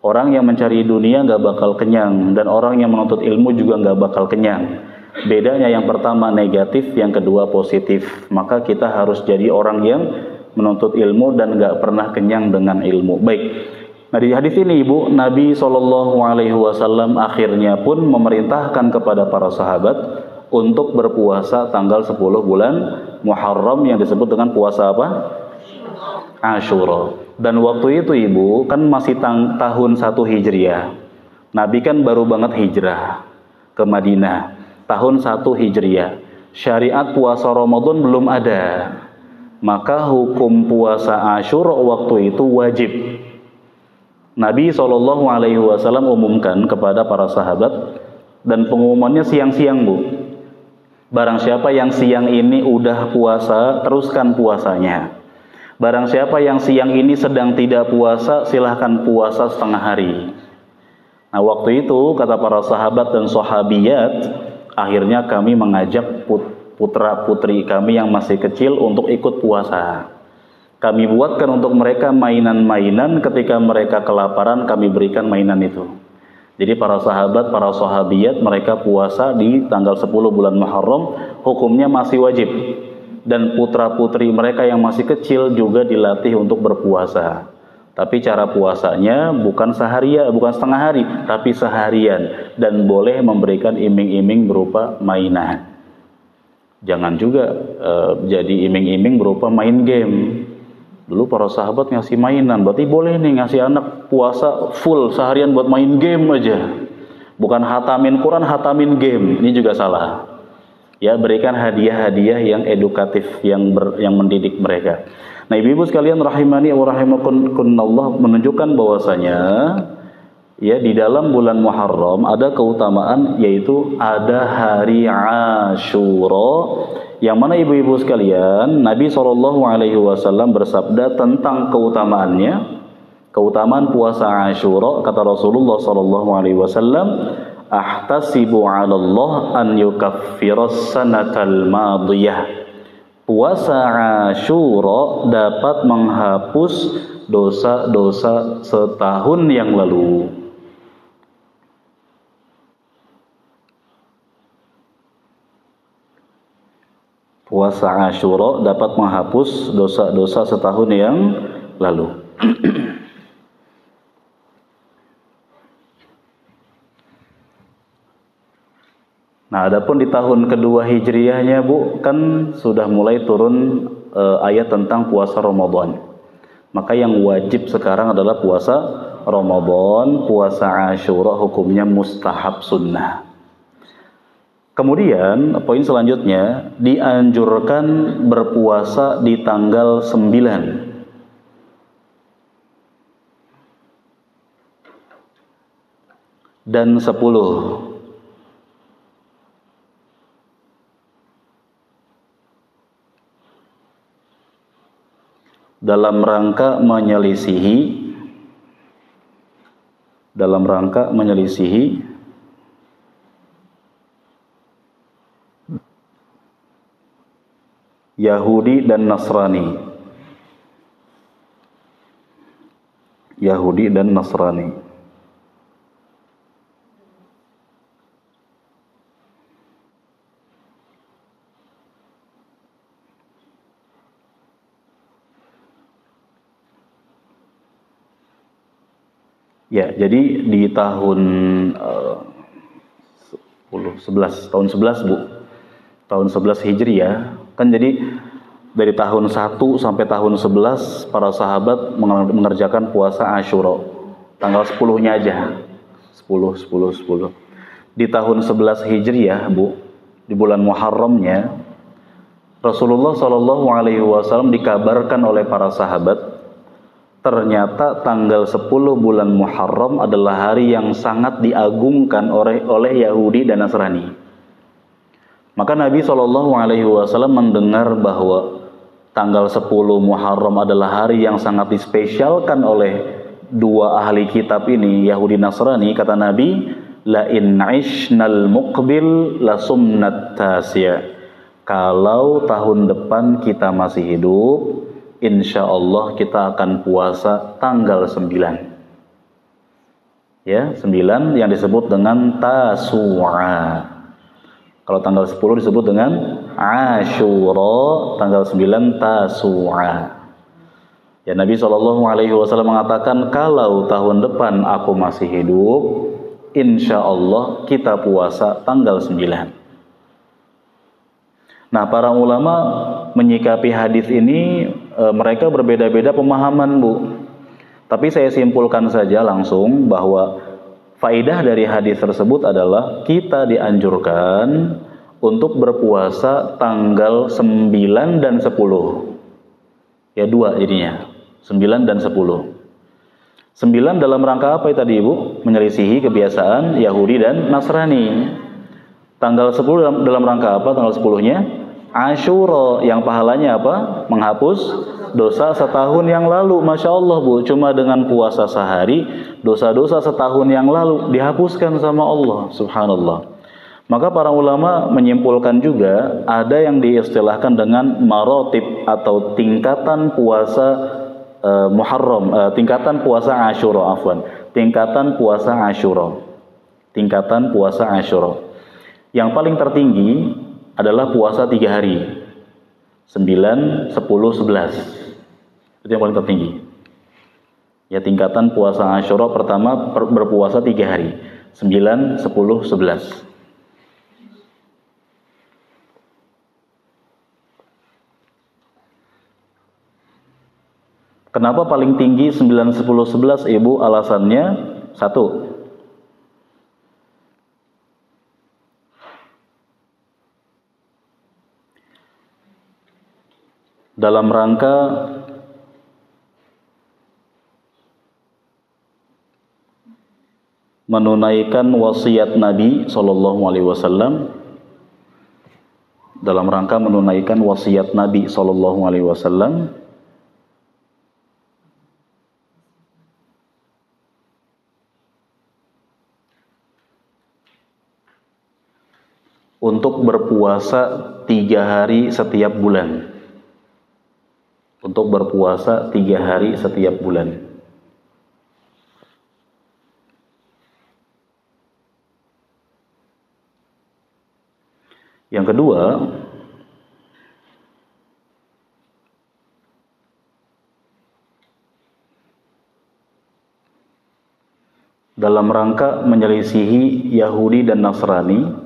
Orang yang mencari dunia nggak bakal kenyang, dan orang yang menuntut ilmu juga nggak bakal kenyang. Bedanya yang pertama negatif, yang kedua positif. Maka kita harus jadi orang yang menuntut ilmu dan nggak pernah kenyang dengan ilmu. Baik. Nah, di hadis ini, Ibu, Nabi SAW akhirnya pun memerintahkan kepada para sahabat untuk berpuasa tanggal 10 bulan Muharram yang disebut dengan puasa apa? Ashura. Dan waktu itu, Ibu, kan masih tahun 1 Hijriah. Nabi kan baru banget hijrah ke Madinah. Tahun 1 Hijriah. Syariat puasa Ramadan belum ada. Maka hukum puasa Ashura waktu itu wajib. Nabi SAW umumkan kepada para sahabat, dan pengumumannya siang-siang, Bu. Barang siapa yang siang ini udah puasa, teruskan puasanya. Barang siapa yang siang ini sedang tidak puasa, silahkan puasa setengah hari. Nah, waktu itu kata para sahabat dan sahabiyat, akhirnya kami mengajak putra-putri kami yang masih kecil untuk ikut puasa. Kami buatkan untuk mereka mainan-mainan, ketika mereka kelaparan kami berikan mainan itu. Jadi para sahabat, para sahabiyat, mereka puasa di tanggal 10 bulan Muharram, hukumnya masih wajib. Dan putra-putri mereka yang masih kecil juga dilatih untuk berpuasa. Tapi cara puasanya bukan seharian, bukan setengah hari, tapi seharian. Dan boleh memberikan iming-iming berupa mainan. Jangan juga jadi iming-iming berupa main game. Dulu para sahabat ngasih mainan, berarti boleh nih ngasih anak puasa full seharian buat main game aja. Bukan hatamin Quran, hatamin game. Ini juga salah. Ya, berikan hadiah-hadiah yang edukatif, yang mendidik mereka. Nah, ibu-ibu sekalian rahimani wa rahimakumullah, menunjukkan bahwasanya ya di dalam bulan Muharram ada keutamaan, yaitu ada hari Ashura, yang mana ibu-ibu sekalian Nabi SAW bersabda tentang keutamaannya. Keutamaan puasa Ashura, kata Rasulullah SAW, ahtasibu 'ala Allah an yukaffiras sanatal madiyah. Puasa Ashura dapat menghapus dosa-dosa setahun yang lalu. Puasa Ashura dapat menghapus dosa-dosa setahun yang lalu. Nah, adapun di tahun kedua Hijriahnya, Bu, kan sudah mulai turun ayat tentang puasa Ramadan. Maka yang wajib sekarang adalah puasa Ramadan, puasa Asyura hukumnya mustahab sunnah. Kemudian poin selanjutnya, dianjurkan berpuasa di tanggal 9 dan 10 dalam rangka menyelisihi Yahudi dan Nasrani. Ya, jadi di tahun 11 Bu. Tahun 11 Hijriah, kan jadi dari tahun 1 sampai tahun 11 para sahabat mengerjakan puasa Asyura. Tanggal 10-nya aja. 10. Di tahun 11 Hijriah, Bu, di bulan Muharramnya, Rasulullah SAW dikabarkan oleh para sahabat, ternyata tanggal 10 bulan Muharram adalah hari yang sangat diagungkan oleh Yahudi dan Nasrani. Maka Nabi SAW mendengar bahwa tanggal 10 Muharram adalah hari yang sangat dispesialkan oleh dua ahli kitab ini, Yahudi Nasrani. Kata Nabi, la in ishnal muqbil la sumnat tasya. Kalau tahun depan kita masih hidup, insya Allah kita akan puasa tanggal 9. Ya, 9 yang disebut dengan Tasu'a. Kalau tanggal 10 disebut dengan Asyura, tanggal 9 Tasu'a. Ya, Nabi SAW mengatakan, kalau tahun depan aku masih hidup, insya Allah kita puasa tanggal 9. Nah, para ulama menyikapi hadis ini, mereka berbeda-beda pemahaman, Bu. Tapi saya simpulkan saja langsung bahwa faidah dari hadis tersebut adalah kita dianjurkan untuk berpuasa tanggal 9 dan 10. Ya, 2 jadinya. 9 dan 10. 9 dalam rangka apa tadi, Ibu? Menyelisihi kebiasaan Yahudi dan Nasrani. Tanggal 10 dalam rangka apa tanggal 10-nya? Asyura, yang pahalanya apa? Menghapus dosa setahun yang lalu. Masya Allah, Bu, cuma dengan puasa sehari, dosa-dosa setahun yang lalu dihapuskan sama Allah, subhanallah. Maka para ulama menyimpulkan juga ada yang diistilahkan dengan marotib atau tingkatan puasa Muharram, tingkatan puasa Asyura, tingkatan puasa Asyura. Yang paling tertinggi adalah puasa 3 hari, 9, 10, 11. Itu yang paling tertinggi. Ya, tingkatan puasa Asyura pertama berpuasa 3 hari, 9, 10, 11. Kenapa paling tinggi 9, 10, 11, Ibu? Alasannya, 1, dalam rangka menunaikan wasiat Nabi SAW, dalam rangka menunaikan wasiat Nabi SAW untuk berpuasa 3 hari setiap bulan. Untuk berpuasa 3 hari setiap bulan. Yang kedua, dalam rangka menyelisihi Yahudi dan Nasrani,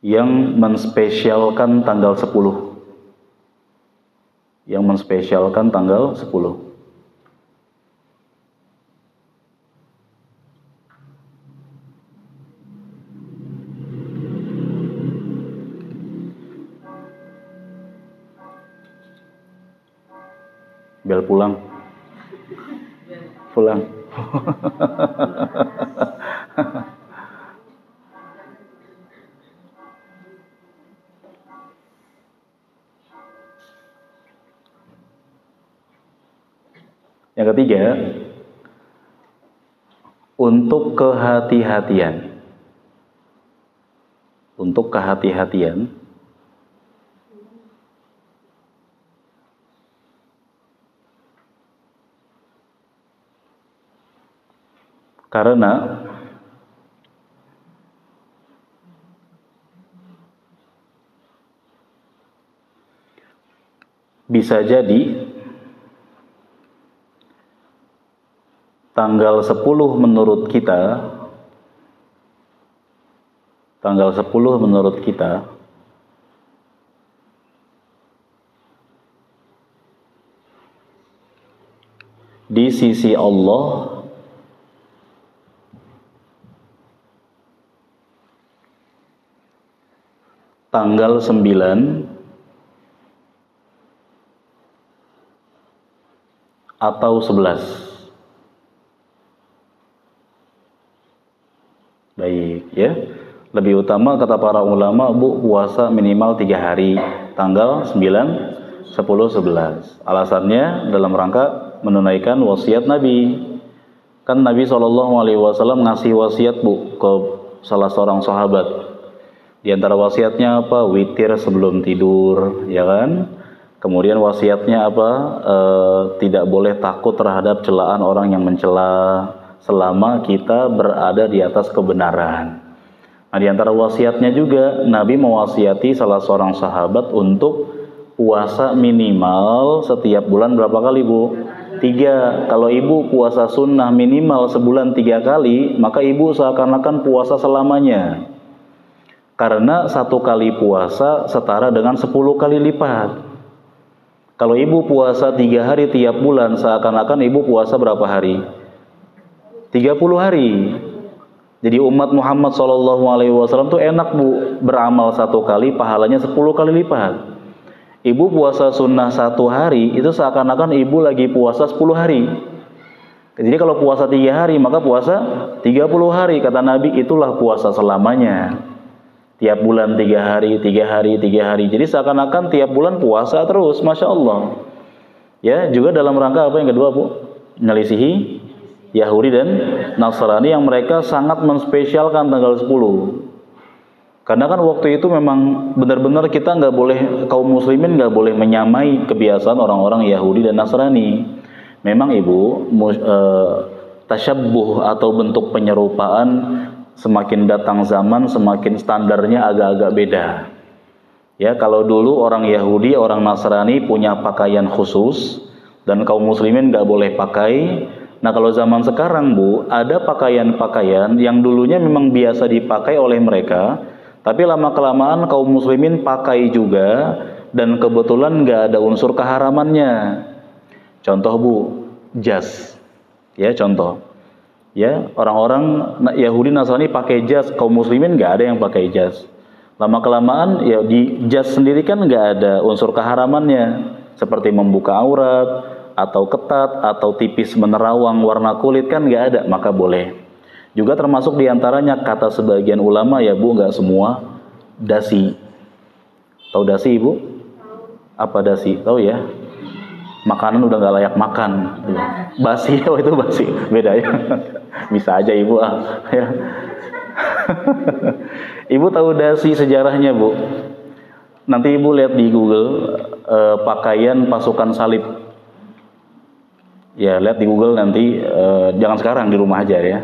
yang menspesialkan tanggal 10. Yang menspesialkan tanggal 10. Bel pulang. Pulang. Yang ketiga, untuk kehati-hatian. Untuk kehati-hatian. Karena bisa jadi tanggal 10 menurut kita, di sisi Allah tanggal 9 atau 11. Baik ya. Lebih utama kata para ulama, Bu, puasa minimal 3 hari, tanggal 9, 10, 11. Alasannya dalam rangka menunaikan wasiat Nabi. Kan Nabi SAW ngasih wasiat, Bu, ke salah seorang sahabat. Di antara wasiatnya apa? Witir sebelum tidur, ya kan? Kemudian wasiatnya apa? Tidak boleh takut terhadap celaan orang yang mencela selama kita berada di atas kebenaran. Nah, di antara wasiatnya juga Nabi mewasiati salah seorang sahabat untuk puasa minimal setiap bulan berapa kali, Bu? 3. Kalau ibu puasa sunnah minimal sebulan 3 kali, maka ibu seakan-akan puasa selamanya. Karena 1 kali puasa setara dengan 10 kali lipat. Kalau ibu puasa 3 hari tiap bulan, seakan-akan ibu puasa berapa hari? 30 hari. Jadi umat Muhammad SAW tuh enak, Bu, beramal 1 kali, pahalanya 10 kali lipat. Ibu puasa sunnah 1 hari, itu seakan-akan ibu lagi puasa 10 hari. Jadi kalau puasa 3 hari, maka puasa 30 hari. Kata Nabi, itulah puasa selamanya. Tiap bulan 3 hari, 3 hari, 3 hari. Jadi seakan-akan tiap bulan puasa terus, Masya Allah. Ya, juga dalam rangka apa yang kedua, Bu? Menyelisihi Yahudi dan Nasrani yang mereka sangat menspesialkan tanggal 10. Karena kan waktu itu memang benar-benar kita nggak boleh, kaum muslimin nggak boleh menyamai kebiasaan orang-orang Yahudi dan Nasrani. Memang Ibu, tasyabbuh atau bentuk penyerupaan semakin datang zaman, semakin standarnya agak-agak beda. Ya, kalau dulu orang Yahudi, orang Nasrani punya pakaian khusus dan kaum muslimin nggak boleh pakai. Nah, kalau zaman sekarang, Bu, ada pakaian-pakaian yang dulunya memang biasa dipakai oleh mereka, tapi lama-kelamaan kaum muslimin pakai juga dan kebetulan nggak ada unsur keharamannya. Contoh, Bu, jas. Ya, contoh. Ya, orang-orang Yahudi Nasrani pakai jas, kaum muslimin nggak ada yang pakai jas. Lama-kelamaan ya di jas sendiri kan nggak ada unsur keharamannya, seperti membuka aurat atau ketat atau tipis menerawang warna kulit kan nggak ada, maka boleh. Juga termasuk diantaranya kata sebagian ulama ya, Bu, nggak semua, dasi. Tahu dasi, Ibu? Apa dasi? Tahu ya? Makanan udah nggak layak makan. Basi, oh itu basi, beda ya. Bisa aja Ibu ya. Ibu tahu dasi sejarahnya, Bu? Nanti Ibu lihat di Google pakaian pasukan salib. Ya, lihat di Google nanti, jangan sekarang, di rumah aja ya.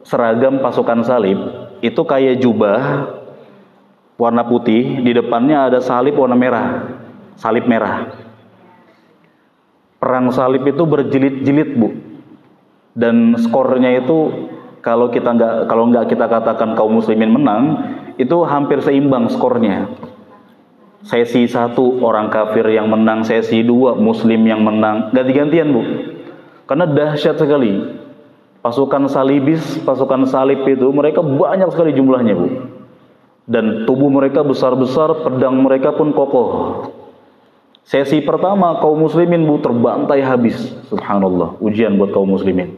Seragam pasukan salib itu kayak jubah warna putih, di depannya ada salib warna merah, salib merah. Perang salib itu berjilid-jilid, Bu, dan skornya itu kalau nggak kita katakan kaum muslimin menang, itu hampir seimbang skornya. Sesi 1 orang kafir yang menang, sesi 2 muslim yang menang, ganti-gantian Bu. Karena dahsyat sekali. Pasukan salibis, pasukan salib itu mereka banyak sekali jumlahnya Bu. Dan tubuh mereka besar-besar, pedang mereka pun kokoh. Sesi pertama kaum muslimin Bu terbantai habis. Subhanallah, ujian buat kaum muslimin.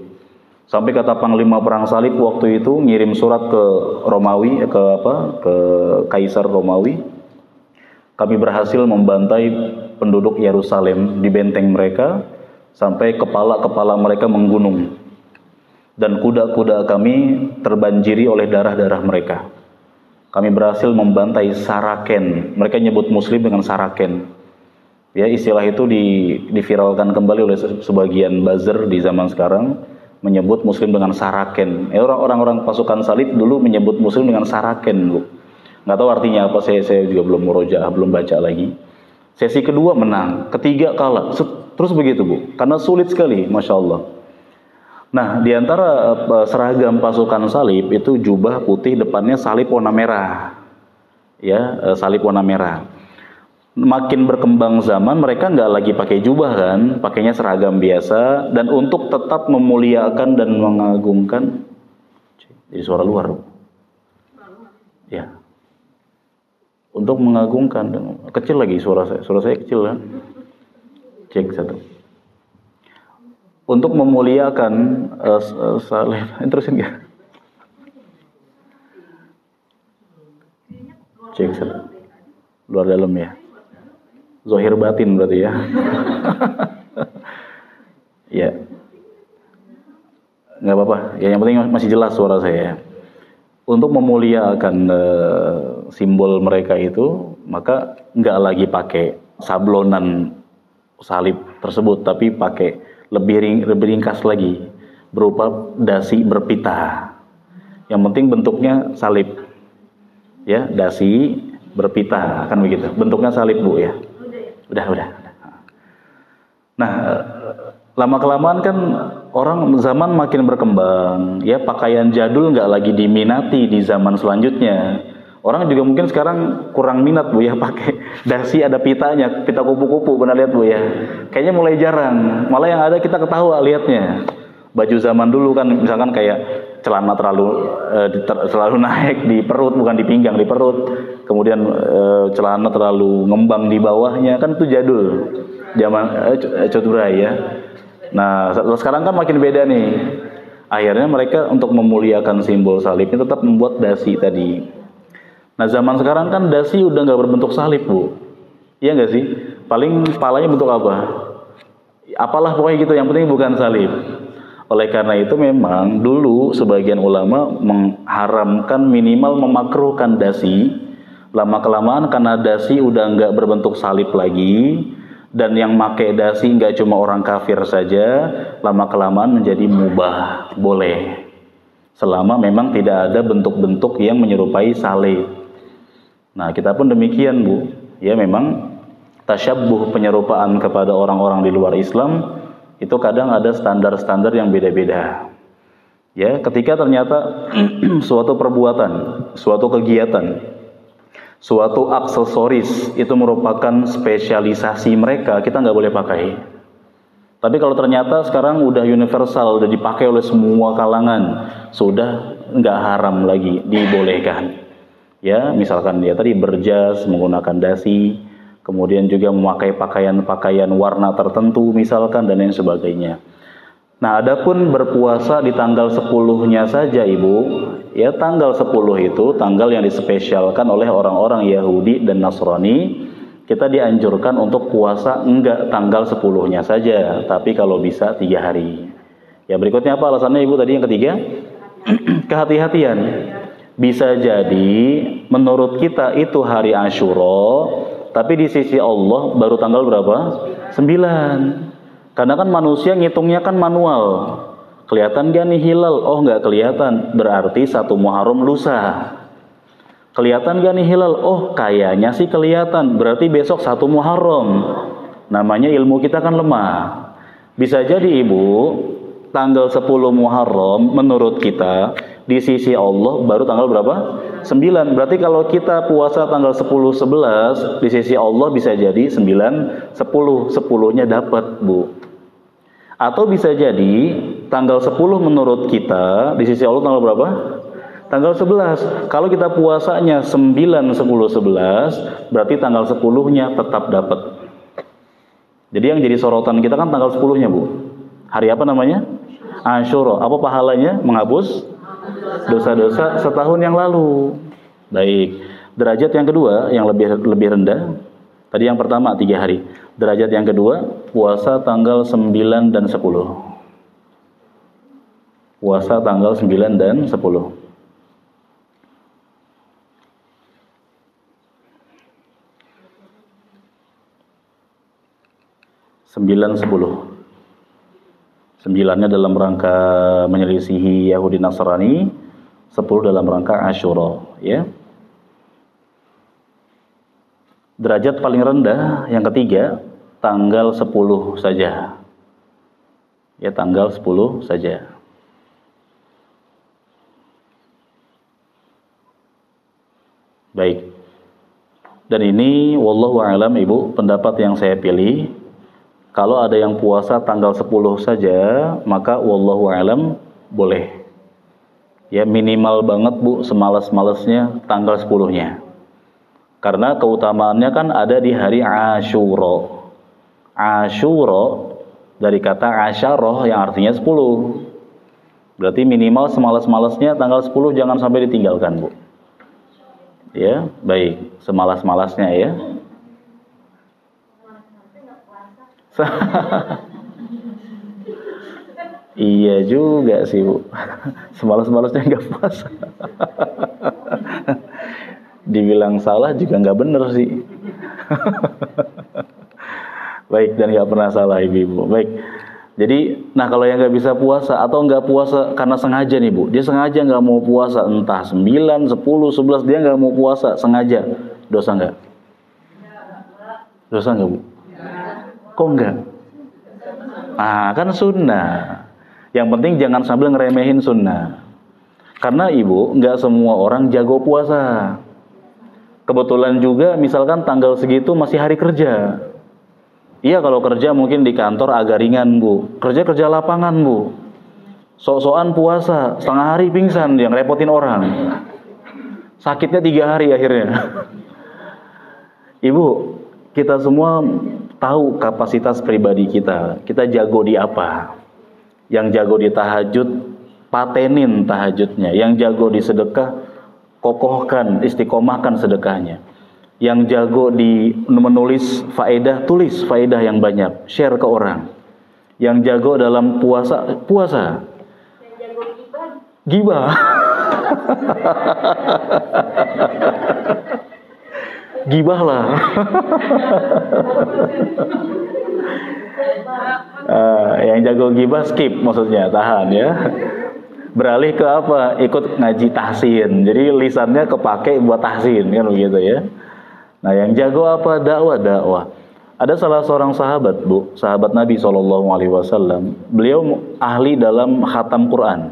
Sampai kata panglima perang salib waktu itu ngirim surat ke Romawi, ke Kaisar Romawi. Kami berhasil membantai penduduk Yerusalem di benteng mereka sampai kepala-kepala mereka menggunung. Dan kuda-kuda kami terbanjiri oleh darah-darah mereka. Kami berhasil membantai Saraken. Mereka nyebut muslim dengan Saraken. Ya, istilah itu diviralkan kembali oleh sebagian buzzer di zaman sekarang, menyebut muslim dengan Saraken. Orang-orang pasukan salib dulu menyebut muslim dengan Saraken, Bu. Nggak tahu artinya apa, saya juga belum murojaah, belum baca lagi. Sesi kedua menang, ketiga kalah, terus begitu Bu, karena sulit sekali, Masya Allah. Nah, di antara seragam pasukan salib itu jubah putih, depannya salib warna merah, ya, salib warna merah. Makin berkembang zaman, mereka nggak lagi pakai jubah kan, pakainya seragam biasa, dan untuk tetap memuliakan dan mengagungkan, jadi suara luar, ya. Untuk mengagungkan, kecil lagi suara saya kecil kan, cek 1. Untuk memuliakan saleh, terusin ya, cek 1. Luar dalam ya, zahir batin berarti ya. Ya, nggak apa-apa, ya yang penting masih jelas suara saya. Untuk memuliakan simbol mereka itu, maka nggak lagi pakai sablonan salib tersebut, tapi pakai lebih ringkas lagi, berupa dasi berpita. Yang penting bentuknya salib, ya, dasi berpita, kan begitu. Bentuknya salib Bu ya. Udah. Nah, lama-kelamaan kan orang zaman makin berkembang, ya, pakaian jadul nggak lagi diminati di zaman selanjutnya. Orang juga mungkin sekarang kurang minat Bu ya pakai dasi ada pitanya, pita kupu-kupu, pernah lihat Bu ya? Kayaknya mulai jarang, malah yang ada kita ketawa lihatnya. Baju zaman dulu kan misalkan kayak celana terlalu naik di perut, bukan di pinggang, di perut. Kemudian celana terlalu ngembang di bawahnya, kan itu jadul. Zaman cutbray ya. Nah, sekarang kan makin beda nih. Akhirnya mereka untuk memuliakan simbol salibnya tetap membuat dasi tadi. Nah, zaman sekarang kan dasi udah nggak berbentuk salib Bu. Iya nggak sih? Paling kepalanya bentuk apa? Apalah pokoknya gitu, yang penting bukan salib. Oleh karena itu memang dulu sebagian ulama mengharamkan, minimal memakruhkan dasi. Lama-kelamaan karena dasi udah nggak berbentuk salib lagi, dan yang pakai dasi nggak cuma orang kafir saja, lama-kelamaan menjadi mubah, boleh. Selama memang tidak ada bentuk-bentuk yang menyerupai salib. Nah, kita pun demikian Bu. Ya, memang tasyabbuh, penyerupaan kepada orang-orang di luar Islam itu kadang ada standar-standar yang beda-beda. Ya, ketika ternyata suatu perbuatan, suatu kegiatan, suatu aksesoris itu merupakan spesialisasi mereka, kita nggak boleh pakai. Tapi kalau ternyata sekarang udah universal, udah dipakai oleh semua kalangan, sudah nggak haram lagi, dibolehkan. Ya, misalkan dia tadi berjas, menggunakan dasi, kemudian juga memakai pakaian-pakaian warna tertentu misalkan, dan lain sebagainya. Nah, adapun berpuasa di tanggal 10-nya saja Ibu, ya, tanggal 10 itu tanggal yang dispesialkan oleh orang-orang Yahudi dan Nasrani. Kita dianjurkan untuk puasa enggak tanggal 10-nya saja, tapi kalau bisa 3 hari. Ya, berikutnya apa alasannya Ibu tadi yang ketiga? Kehati-hatian. Bisa jadi menurut kita itu hari Asyura, tapi di sisi Allah baru tanggal berapa? 9. Karena kan manusia ngitungnya kan manual. Kelihatan gak nih hilal? Oh, nggak kelihatan. Berarti 1 Muharram lusa. Kelihatan gak nih hilal? Oh, kayaknya sih kelihatan. Berarti besok 1 Muharram. Namanya ilmu kita kan lemah. Bisa jadi Ibu, tanggal 10 Muharram menurut kita di sisi Allah baru tanggal berapa? 9. Berarti kalau kita puasa tanggal 10, 11 di sisi Allah bisa jadi 9, 10. 10-nya dapat, Bu. Atau bisa jadi tanggal 10 menurut kita di sisi Allah tanggal berapa? Tanggal 11. Kalau kita puasanya 9, 10, 11, berarti tanggal 10-nya tetap dapat. Jadi yang jadi sorotan kita kan tanggal 10-nya, Bu. Hari apa namanya? Asyura. Apa pahalanya? Menghapus dosa-dosa setahun yang lalu. Baik. Derajat yang kedua yang lebih rendah. Tadi yang pertama 3 hari. Derajat yang kedua puasa tanggal 9 dan 10. Puasa tanggal 9 dan 10. 9, 10. 9-nya dalam rangka menyelisihi Yahudi Nasrani, 10 dalam rangka Asyura, ya. Derajat paling rendah yang ketiga tanggal 10 saja. Ya, tanggal 10 saja. Baik. Dan ini wallahu a'lam, Ibu, pendapat yang saya pilih. Kalau ada yang puasa tanggal 10 saja, maka wallahu a'lam boleh. Ya, minimal banget, Bu, semalas-malasnya tanggal 10-nya. Karena keutamaannya kan ada di hari Asyura. Asyura dari kata asyarah yang artinya 10. Berarti minimal semalas-malasnya tanggal 10 jangan sampai ditinggalkan, Bu. Ya, baik, semalas-malasnya ya. Iya juga sih, Bu. Semalas-malasnya nggak puasa. Dibilang salah juga nggak bener sih. Baik, dan nggak pernah salah Ibu. Baik. Jadi, nah kalau yang nggak bisa puasa atau nggak puasa karena sengaja nih, Bu. Dia sengaja nggak mau puasa, entah 9, 10, 11 dia nggak mau puasa sengaja. Dosa nggak? Dosa nggak, Bu? Kok enggak? Nah, kan sunnah. Yang penting jangan sambil ngeremehin sunnah. Karena Ibu, nggak semua orang jago puasa. Kebetulan juga misalkan tanggal segitu masih hari kerja. Iya, kalau kerja mungkin di kantor agak ringan, Bu. Kerja lapangan, Bu. Sok-sokan puasa, setengah hari pingsan, yang repotin orang. Sakitnya 3 hari akhirnya. Ibu, kita semua tahu kapasitas pribadi kita. Kita jago di apa? Yang jago di tahajud, patenin tahajudnya. Yang jago di sedekah, kokohkan, istiqomahkan sedekahnya. Yang jago di menulis faedah, tulis faedah yang banyak, share ke orang. Yang jago dalam puasa. Yang jago gibah. Gibahlah. Yang jago gibah skip, maksudnya tahan ya. Beralih ke apa? Ikut ngaji tahsin. Jadi lisannya kepake buat tahsin, kan begitu ya. Nah, yang jago apa? Dakwah. Ada salah seorang sahabat, Bu, sahabat Nabi SAW. Beliau ahli dalam khatam Quran.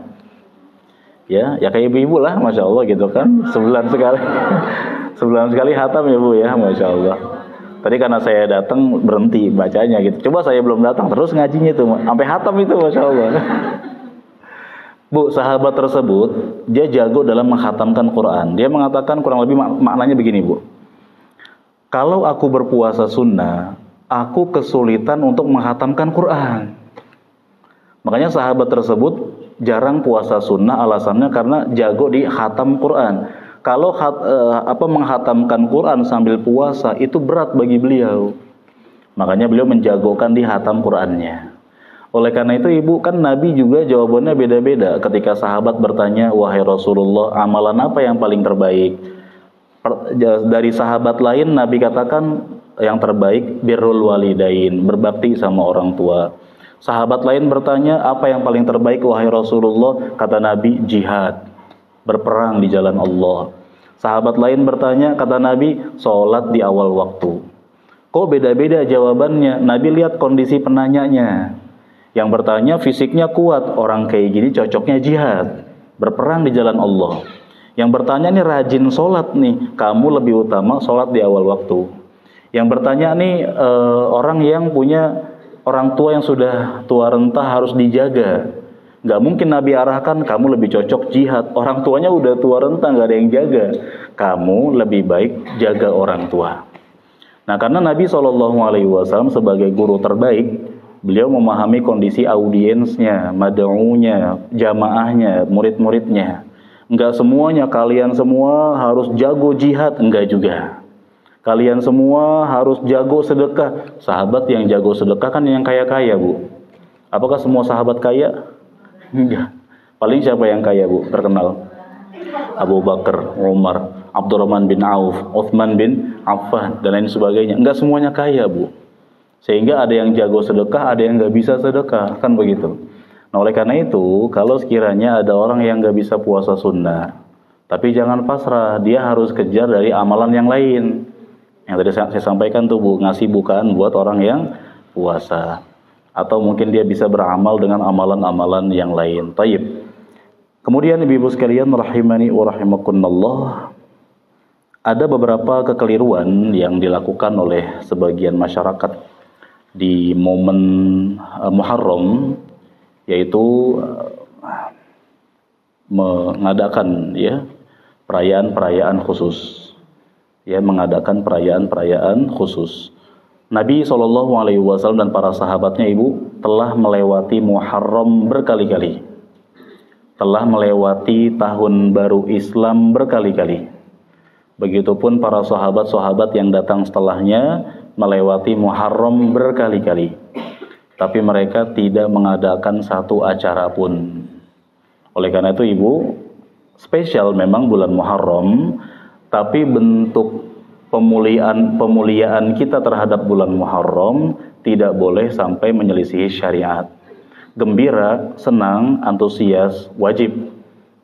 Ya kayak ibu-ibu lah, masya Allah gitu kan. Sebulan sekali khatam ya, Bu ya, masya Allah. Tadi karena saya datang berhenti bacanya gitu. Coba saya belum datang terus ngajinya itu, sampai khatam itu, masya Allah. Bu, sahabat tersebut dia jago dalam menghatamkan Quran. Dia mengatakan kurang lebih maknanya begini, Bu. Kalau aku berpuasa sunnah, aku kesulitan untuk menghatamkan Quran. Makanya sahabat tersebut jarang puasa sunnah, alasannya karena jago di khatam Quran. Kalau menghatamkan Quran sambil puasa itu berat bagi beliau. Makanya beliau menjagokan di khatam Qurannya. Oleh karena itu, Ibu, kan Nabi juga jawabannya beda-beda. Ketika sahabat bertanya, wahai Rasulullah, amalan apa yang paling terbaik? Dari sahabat lain Nabi katakan yang terbaik birrul walidain, berbakti sama orang tua. Sahabat lain bertanya, apa yang paling terbaik wahai Rasulullah? Kata Nabi, jihad, berperang di jalan Allah. Sahabat lain bertanya, kata Nabi, sholat di awal waktu. Kok beda-beda jawabannya? Nabi lihat kondisi penanyanya. Yang bertanya fisiknya kuat, orang kayak gini cocoknya jihad, berperang di jalan Allah. Yang bertanya nih rajin sholat nih, kamu lebih utama sholat di awal waktu. Yang bertanya nih orang yang punya orang tua yang sudah tua renta harus dijaga. Nggak mungkin Nabi arahkan kamu lebih cocok jihad. Orang tuanya udah tua renta, nggak ada yang jaga. Kamu lebih baik jaga orang tua. Nah, karena Nabi SAW sebagai guru terbaik, beliau memahami kondisi audiensnya, mad'unya, jamaahnya, murid-muridnya. Enggak semuanya, kalian semua harus jago jihad, enggak juga. Kalian semua harus jago sedekah. Sahabat yang jago sedekah kan yang kaya-kaya, Bu. Apakah semua sahabat kaya? Enggak. Paling siapa yang kaya, Bu? Terkenal. Abu Bakar, Umar, Abdurrahman bin Auf, Uthman bin Affan, dan lain sebagainya. Enggak semuanya kaya, Bu. Sehingga ada yang jago sedekah, ada yang nggak bisa sedekah, kan begitu. Nah, oleh karena itu, kalau sekiranya ada orang yang nggak bisa puasa sunnah, tapi jangan pasrah, dia harus kejar dari amalan yang lain. Yang tadi saya sampaikan tuh, Bu, ngasih bukaan buat orang yang puasa. Atau mungkin dia bisa beramal dengan amalan-amalan yang lain. Taib. Kemudian ibu-ibu sekalian rahimani wa rahimakumullah, ada beberapa kekeliruan yang dilakukan oleh sebagian masyarakat di momen Muharram, yaitu mengadakan perayaan-perayaan khusus. Mengadakan perayaan-perayaan khusus. Nabi SAW dan para sahabatnya, Ibu, telah melewati Muharram berkali-kali. Telah melewati tahun baru Islam berkali-kali. Begitupun para sahabat-sahabat yang datang setelahnya melewati Muharram berkali-kali. Tapi mereka tidak mengadakan satu acara pun. Oleh karena itu, Ibu, spesial memang bulan Muharram, tapi bentuk pemuliaan kita terhadap bulan Muharram tidak boleh sampai menyelisihi syariat. Gembira, senang, antusias, wajib.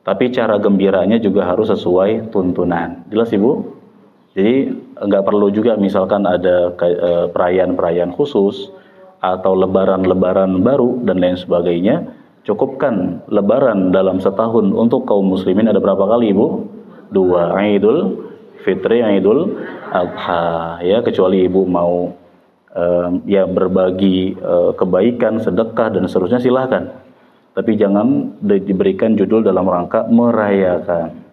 Tapi cara gembiranya juga harus sesuai tuntunan. Jelas, Ibu? Jadi nggak perlu juga misalkan ada perayaan-perayaan khusus atau lebaran-lebaran baru dan lain sebagainya. Cukupkan lebaran dalam setahun untuk kaum muslimin ada berapa kali, Ibu? 2, Idul Fitri, Idul Adha. Kecuali Ibu mau berbagi kebaikan, sedekah dan seterusnya, silahkan. Tapi jangan diberikan judul dalam rangka merayakan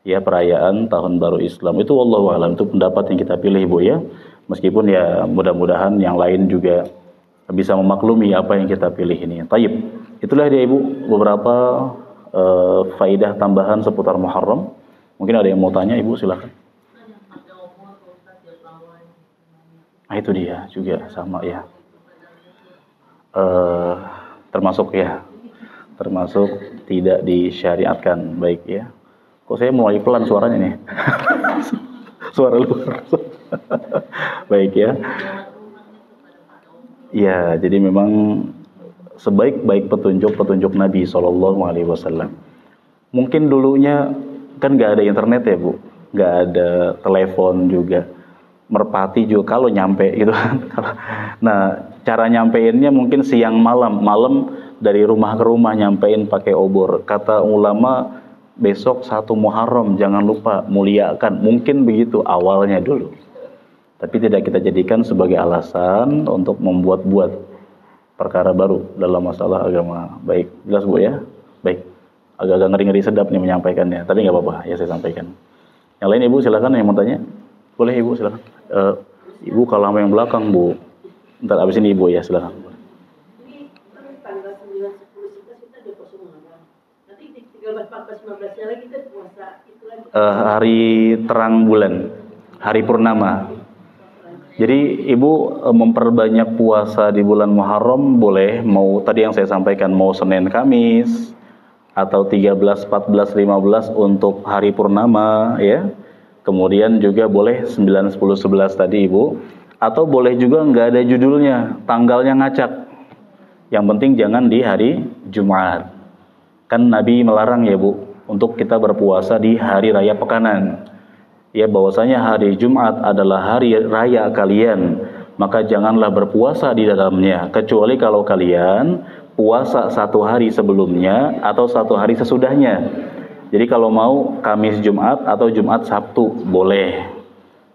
perayaan tahun baru Islam. Itu wallahu a'lam, itu pendapat yang kita pilih, Bu, ya. Meskipun mudah-mudahan yang lain juga bisa memaklumi apa yang kita pilih ini. Taib. Itulah dia, Ibu, beberapa faidah tambahan seputar Muharram. Mungkin ada yang mau tanya, Ibu, silahkan. Nah, itu dia juga sama ya. Termasuk tidak disyariatkan. Baik ya. Kok saya mulai pelan suaranya nih? Suara luar. Baik ya. Ya, jadi memang sebaik-baik petunjuk Nabi SAW. Mungkin dulunya kan nggak ada internet ya, Bu, nggak ada telepon juga. Merpati juga kalau nyampe gitu kan. Nah, cara nyampeinnya mungkin siang malam dari rumah ke rumah nyampein pakai obor. Kata ulama, besok 1 Muharram jangan lupa muliakan. Mungkin begitu awalnya dulu. Tapi tidak kita jadikan sebagai alasan untuk membuat-buat perkara baru dalam masalah agama. Baik, jelas, Bu, ya? Baik. Agak-agak ngeri-ngeri sedap nih menyampaikannya, tapi nggak apa-apa ya saya sampaikan. Yang lain, Ibu, silakan yang mau tanya. Boleh, Ibu, silakan. Ibu kalau sama yang belakang, Bu. Ntar abis ini, Ibu, ya, silakan. Ini tanggal 9, 10, 11 kita ada puasa Muharram. Nanti di 13, 14, 15 lagi kita puasa itu lagi. Hari terang bulan, hari purnama. Jadi Ibu memperbanyak puasa di bulan Muharram boleh. Mau tadi yang saya sampaikan, mau Senin Kamis atau 13, 14, 15 untuk hari purnama, ya. Kemudian juga boleh 9, 10, 11 tadi, Ibu. Atau boleh juga nggak ada judulnya, tanggalnya ngacak. Yang penting jangan di hari Jumat. Kan Nabi melarang, ya, Bu, untuk kita berpuasa di hari raya pekanan. Ya, bahwasanya hari Jumat adalah hari raya kalian, maka janganlah berpuasa di dalamnya. Kecuali kalau kalian puasa 1 hari sebelumnya atau 1 hari sesudahnya. Jadi kalau mau Kamis Jumat atau Jumat Sabtu boleh.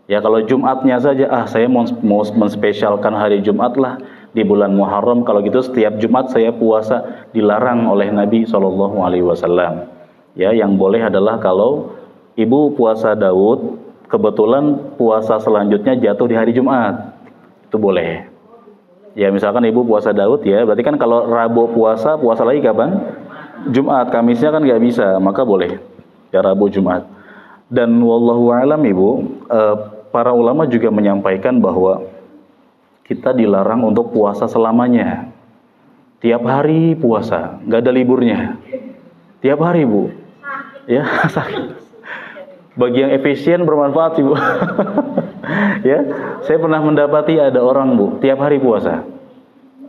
Ya kalau Jumatnya saja, saya mau menspesialkan hari Jumat lah di bulan Muharram. Kalau gitu setiap Jumat saya puasa, dilarang oleh Nabi SAW. Ya, yang boleh adalah kalau ibu puasa Daud, kebetulan puasa selanjutnya jatuh di hari Jumat, itu boleh. Ya misalkan ibu puasa Daud ya, berarti kan kalau Rabu puasa lagi kapan? Jumat, Kamisnya kan nggak bisa, maka boleh ya Rabu Jumat. Dan wallahu alam ibu, para ulama juga menyampaikan bahwa kita dilarang untuk puasa selamanya. Tiap hari puasa, nggak ada liburnya. Tiap hari bu, ya sakit. Bagi yang efisien bermanfaat ibu. Ya, saya pernah mendapati ada orang bu, tiap hari puasa.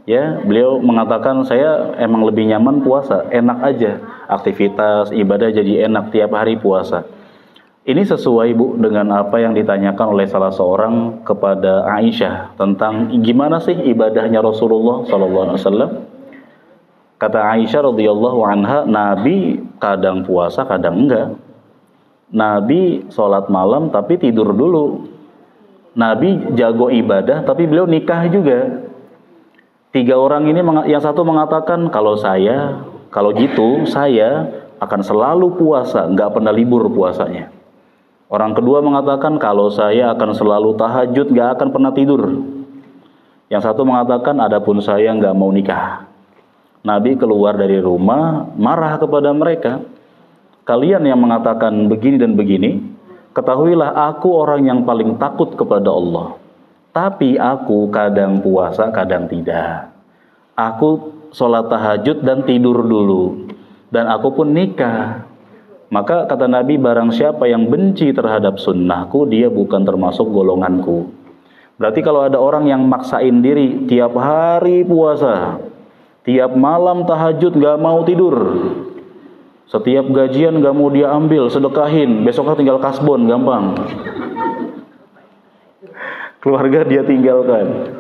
Ya, beliau mengatakan saya emang lebih nyaman puasa, enak aja, aktivitas ibadah jadi enak tiap hari puasa. Ini sesuai bu dengan apa yang ditanyakan oleh salah seorang kepada Aisyah tentang gimana sih ibadahnya Rasulullah SAW. Kata Aisyah radhiyallahu anha, Nabi kadang puasa kadang enggak. Nabi sholat malam tapi tidur dulu. Nabi jago ibadah tapi beliau nikah juga. 3 orang ini, yang satu mengatakan kalau gitu saya akan selalu puasa, nggak pernah libur puasanya. Orang kedua mengatakan kalau saya akan selalu tahajud, nggak akan pernah tidur. Yang satu mengatakan adapun saya nggak mau nikah. Nabi keluar dari rumah marah kepada mereka. Kalian yang mengatakan begini dan begini, ketahuilah aku orang yang paling takut kepada Allah. Tapi aku kadang puasa, kadang tidak. Aku sholat tahajud dan tidur dulu. Dan aku pun nikah. Maka kata Nabi, barang siapa yang benci terhadap sunnahku, dia bukan termasuk golonganku. Berarti kalau ada orang yang maksain diri tiap hari puasa, tiap malam tahajud gak mau tidur, setiap gajian gak mau dia ambil, sedekahin, besoknya tinggal kasbon, gampang. Keluarga dia tinggalkan.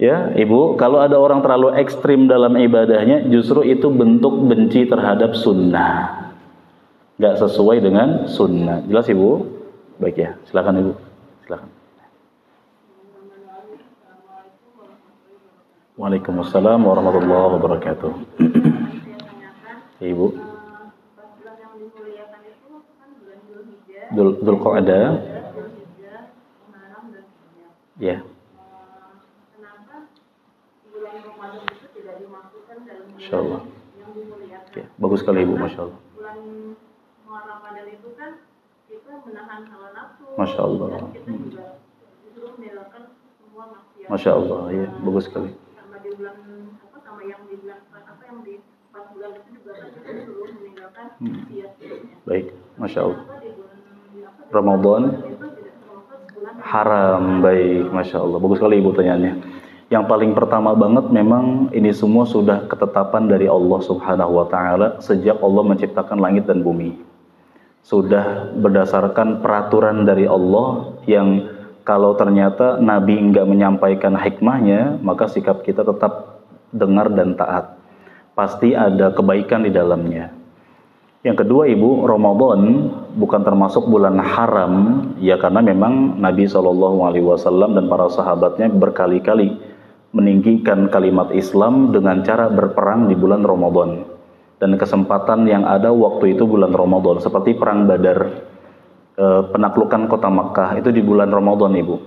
Ya, ibu, kalau ada orang terlalu ekstrim dalam ibadahnya, justru itu bentuk benci terhadap sunnah. Gak sesuai dengan sunnah. Jelas ibu? Baik ya, silakan ibu. Silakan. Waalaikumsalam warahmatullahi wabarakatuh. Ibu. Dzulqa'dah. Ya. Kenapa bulan Ramadan itu tidak dimasukkan dalam Masya Allah. yang dimuliakan? Ya, bagus sekali ibu, Masya Allah. Bulan Ramadan itu kan kita menahan hawa nafsu. Masya Allah. Dan kita juga disuruh meninggalkan semua maksiat. Masya Allah, ya, bagus sekali. Sama di bulan sama yang di bulan yang di 4 bulan itu juga kan kita disuruh meninggalkan maksiat. Baik, Masya Allah. Ramadan haram, baik, Masya Allah. Bagus sekali ibu tanyanya. Yang paling pertama banget memang ini semua sudah ketetapan dari Allah Subhanahu wa Ta'ala sejak Allah menciptakan langit dan bumi. Sudah berdasarkan peraturan dari Allah yang kalau ternyata Nabi enggak menyampaikan hikmahnya, maka sikap kita tetap dengar dan taat. Pasti ada kebaikan di dalamnya. Yang kedua ibu, Ramadan bukan termasuk bulan haram, ya karena memang Nabi SAW dan para sahabatnya berkali-kali meninggikan kalimat Islam dengan cara berperang di bulan Ramadan. Dan kesempatan yang ada waktu itu bulan Ramadan, seperti perang Badar, penaklukan kota Makkah itu di bulan Ramadan ibu.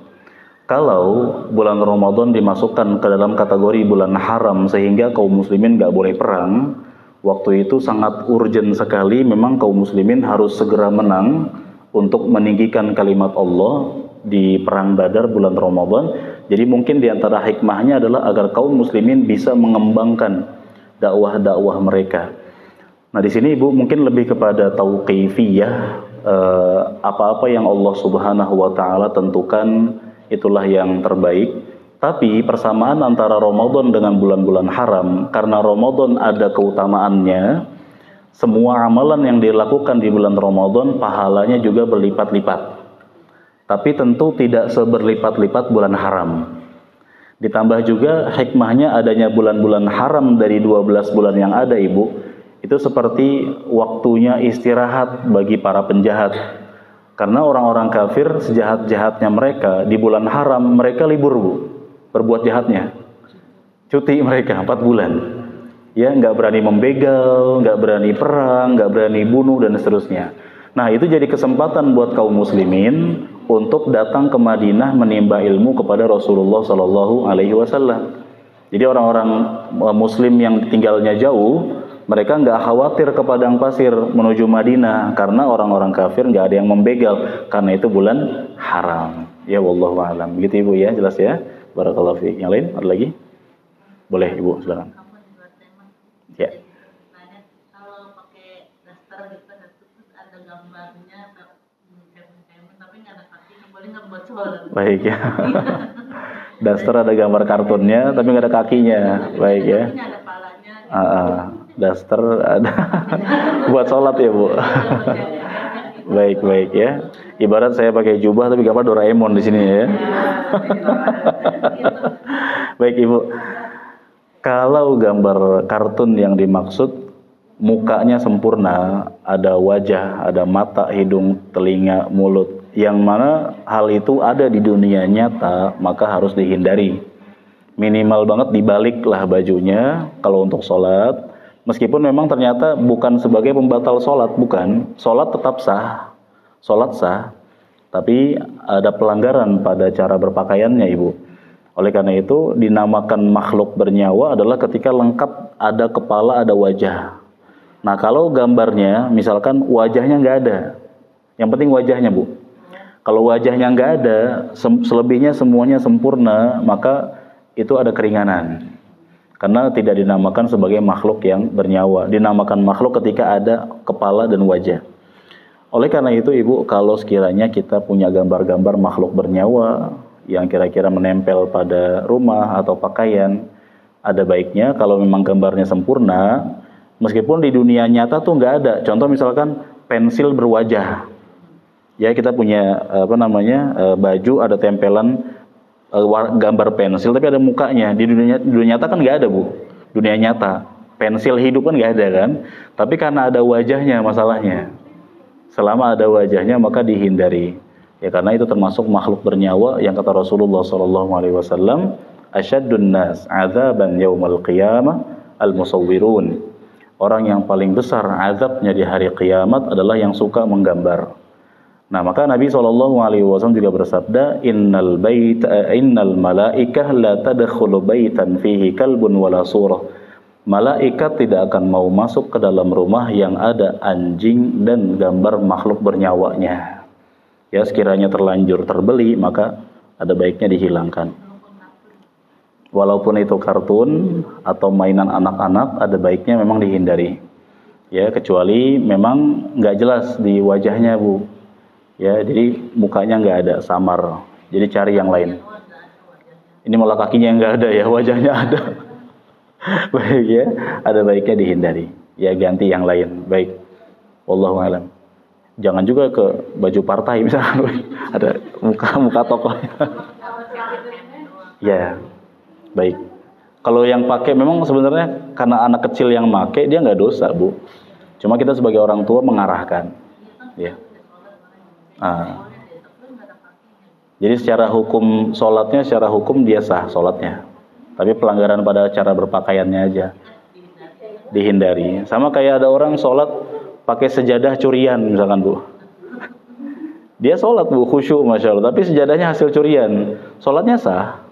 Kalau bulan Ramadan dimasukkan ke dalam kategori bulan haram sehingga kaum muslimin gak boleh perang, waktu itu sangat urgent sekali, memang kaum muslimin harus segera menang untuk meninggikan kalimat Allah di perang Badar bulan Ramadan. Jadi mungkin diantara hikmahnya adalah agar kaum muslimin bisa mengembangkan dakwah-dakwah mereka. Nah di sini ibu mungkin lebih kepada tauqifiyah, apa-apa yang Allah Subhanahu wa Ta'ala tentukan itulah yang terbaik. Tapi persamaan antara Ramadan dengan bulan-bulan haram, karena Ramadan ada keutamaannya, semua amalan yang dilakukan di bulan Ramadan pahalanya juga berlipat-lipat. Tapi tentu tidak seberlipat-lipat bulan haram. Ditambah juga hikmahnya adanya bulan-bulan haram dari 12 bulan yang ada ibu, itu seperti waktunya istirahat bagi para penjahat. Karena orang-orang kafir sejahat-jahatnya mereka di bulan haram mereka libur Bu, berbuat jahatnya. Cuti mereka 4 bulan. Ya, nggak berani membegal, nggak berani perang, nggak berani bunuh dan seterusnya. Nah, itu jadi kesempatan buat kaum muslimin untuk datang ke Madinah menimba ilmu kepada Rasulullah Sallallahu Alaihi Wasallam. Jadi orang-orang muslim yang tinggalnya jauh, mereka nggak khawatir ke padang pasir menuju Madinah karena orang-orang kafir nggak ada yang membegal karena itu bulan haram. Ya wallahu a'lam. Begitu Ibu ya, jelas ya. Barakallahu fiik. Yang lain ada lagi? Boleh Ibu, silakan. Ya. Kalau pakai daster gitu kan terus ada gambarnya tapi nggak ada kakinya, boleh nggak buat sholat? Baik ya. Daster ada gambar kartunnya tapi nggak ada kakinya. Baik ya. Ada palanya. Daster ada buat sholat ya Bu. Baik ya. Ibarat saya pakai jubah tapi gambar Doraemon di sini ya. Baik Ibu. Kalau gambar kartun yang dimaksud mukanya sempurna, ada wajah, ada mata, hidung, telinga, mulut, yang mana hal itu ada di dunia nyata, maka harus dihindari. Minimal banget dibaliklah bajunya kalau untuk sholat, meskipun memang ternyata bukan sebagai pembatal sholat, bukan. Sholat tetap sah, sholat sah, tapi ada pelanggaran pada cara berpakaiannya Ibu. Oleh karena itu dinamakan makhluk bernyawa adalah ketika lengkap ada kepala, ada wajah. Nah kalau gambarnya misalkan wajahnya nggak ada, yang penting wajahnya Bu. Kalau wajahnya nggak ada, selebihnya semuanya sempurna, maka itu ada keringanan. Karena tidak dinamakan sebagai makhluk yang bernyawa, dinamakan makhluk ketika ada kepala dan wajah. Oleh karena itu Ibu, kalau sekiranya kita punya gambar-gambar makhluk bernyawa yang kira-kira menempel pada rumah atau pakaian, ada baiknya kalau memang gambarnya sempurna, meskipun di dunia nyata tuh nggak ada. Contoh misalkan pensil berwajah, ya kita punya baju ada tempelan gambar pensil tapi ada mukanya. Di dunia nyata kan nggak ada Bu. Dunia nyata pensil hidup kan nggak ada kan. Tapi karena ada wajahnya masalahnya. Selama ada wajahnya maka dihindari. Ya karena itu termasuk makhluk bernyawa yang kata Rasulullah SAW, asyaddun nas azaban yaumal qiyamah al-musawwirun. Orang yang paling besar azabnya di hari kiamat adalah yang suka menggambar. Nah maka Nabi SAW juga bersabda, innal malaikah la tadkhulu baitan fihi kalbun wala surah. Malaikat tidak akan mau masuk ke dalam rumah yang ada anjing dan gambar makhluk bernyawaannya. Ya sekiranya terlanjur terbeli maka ada baiknya dihilangkan. Walaupun itu kartun atau mainan anak-anak ada baiknya memang dihindari. Ya kecuali memang nggak jelas di wajahnya Bu. Ya jadi mukanya nggak ada, samar. Jadi cari yang lain. Ini malah kakinya nggak ada ya, wajahnya ada. Baik ya, ada baiknya dihindari. Ya ganti yang lain. Baik. Wallahu a'lam. Jangan juga ke baju partai misalnya ada muka tokohnya. Ya, baik. Kalau yang pakai memang sebenarnya karena anak kecil yang pakai dia nggak dosa Bu. Cuma kita sebagai orang tua mengarahkan. Ya. Jadi secara hukum sholatnya, secara hukum dia sah sholatnya. Tapi pelanggaran pada cara berpakaiannya aja dihindari. Sama kayak ada orang sholat pakai sejadah curian misalkan Bu. Dia sholat Bu khusyuk Masya Allah, tapi sejadahnya hasil curian. Sholatnya sah.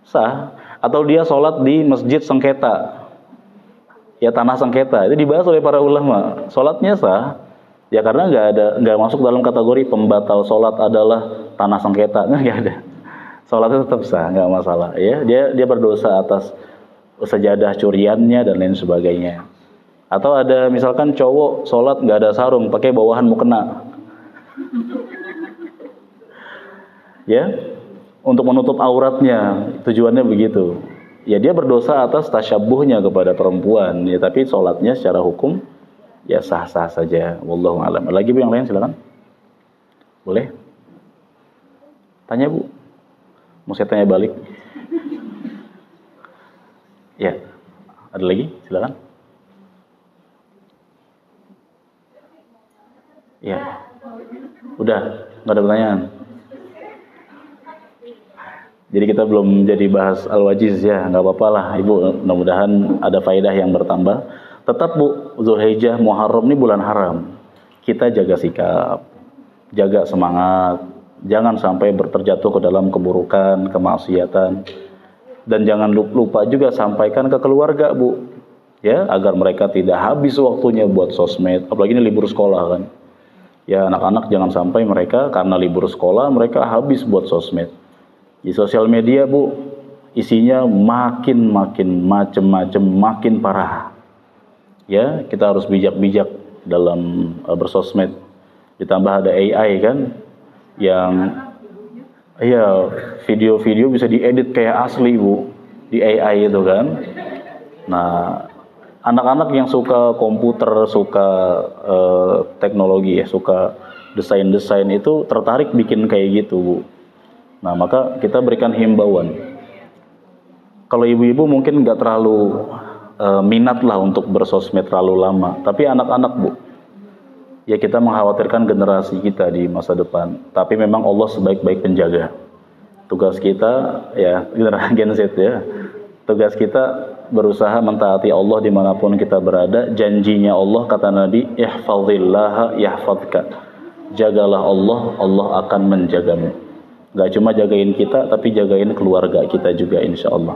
Sah. Atau dia sholat di masjid sengketa. Ya tanah sengketa. Itu dibahas oleh para ulama. Sholatnya sah. Ya karena nggak masuk dalam kategori pembatal sholat adalah tanah sengketa. Nggak ada. Sholatnya tetap sah, nggak masalah. Ya dia berdosa atas sejadah curiannya dan lain sebagainya. Atau ada misalkan cowok sholat nggak ada sarung, pakai bawahan mukena, ya, untuk menutup auratnya, tujuannya begitu. Ya dia berdosa atas tasyabuhnya kepada perempuan, ya tapi sholatnya secara hukum ya sah-sah saja. Wallahu a'lam. Lagi Bu yang lain silakan. Boleh? Tanya Bu. Mau saya tanya balik? Ya. Ada lagi? Silakan. Ya. Udah, nggak ada pertanyaan. Jadi kita belum jadi bahas Al-Wajiz ya, nggak apa-apa lah Ibu, mudah-mudahan ada faedah yang bertambah. Tetap Bu, Zulhijjah, Muharram ini bulan haram. Kita jaga sikap, jaga semangat, jangan sampai terjatuh ke dalam keburukan, kemaksiatan. Dan jangan lupa juga sampaikan ke keluarga Bu, ya, agar mereka tidak habis waktunya buat sosmed, apalagi ini libur sekolah kan. Ya, anak-anak jangan sampai mereka karena libur sekolah mereka habis buat sosmed. Di sosial media Bu, isinya makin macem-macem, makin parah. Ya, kita harus bijak-bijak dalam bersosmed. Ditambah ada AI kan, yang ya video-video bisa diedit kayak asli Bu, di AI itu kan. Nah, anak-anak yang suka komputer, suka teknologi ya, suka desain-desain itu tertarik bikin kayak gitu Bu. Nah, maka kita berikan himbauan. Kalau ibu-ibu mungkin nggak terlalu minat lah untuk bersosmed terlalu lama, tapi anak-anak Bu, ya kita mengkhawatirkan generasi kita di masa depan. Tapi memang Allah sebaik-baik penjaga. Tugas kita ya generasi Gen Z ya. Tugas kita berusaha mentaati Allah dimanapun kita berada. Janjinya Allah, kata Nabi, ihfazillaha yahfazka. Jagalah Allah, Allah akan menjagamu. Gak cuma jagain kita, tapi jagain keluarga kita juga insya Allah.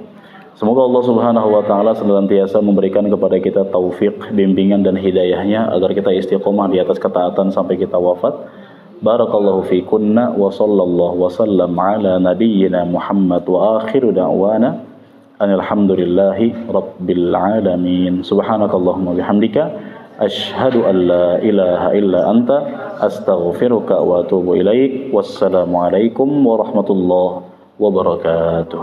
Semoga Allah Subhanahu wa Ta'ala senantiasa memberikan kepada kita taufik, bimbingan dan hidayahnya agar kita istiqomah di atas ketaatan sampai kita wafat. Barakallahu fikunna wa sallallahu wa sallam ala nabiyyina Muhammad wa akhiru da'wana alhamdulillahi rabbil alamin. Subhanakallahumma bihamdika asyhadu an la ilaha illa anta astaghfiruka wa atubu ilaik. Wassalamualaikum warahmatullahi wabarakatuh.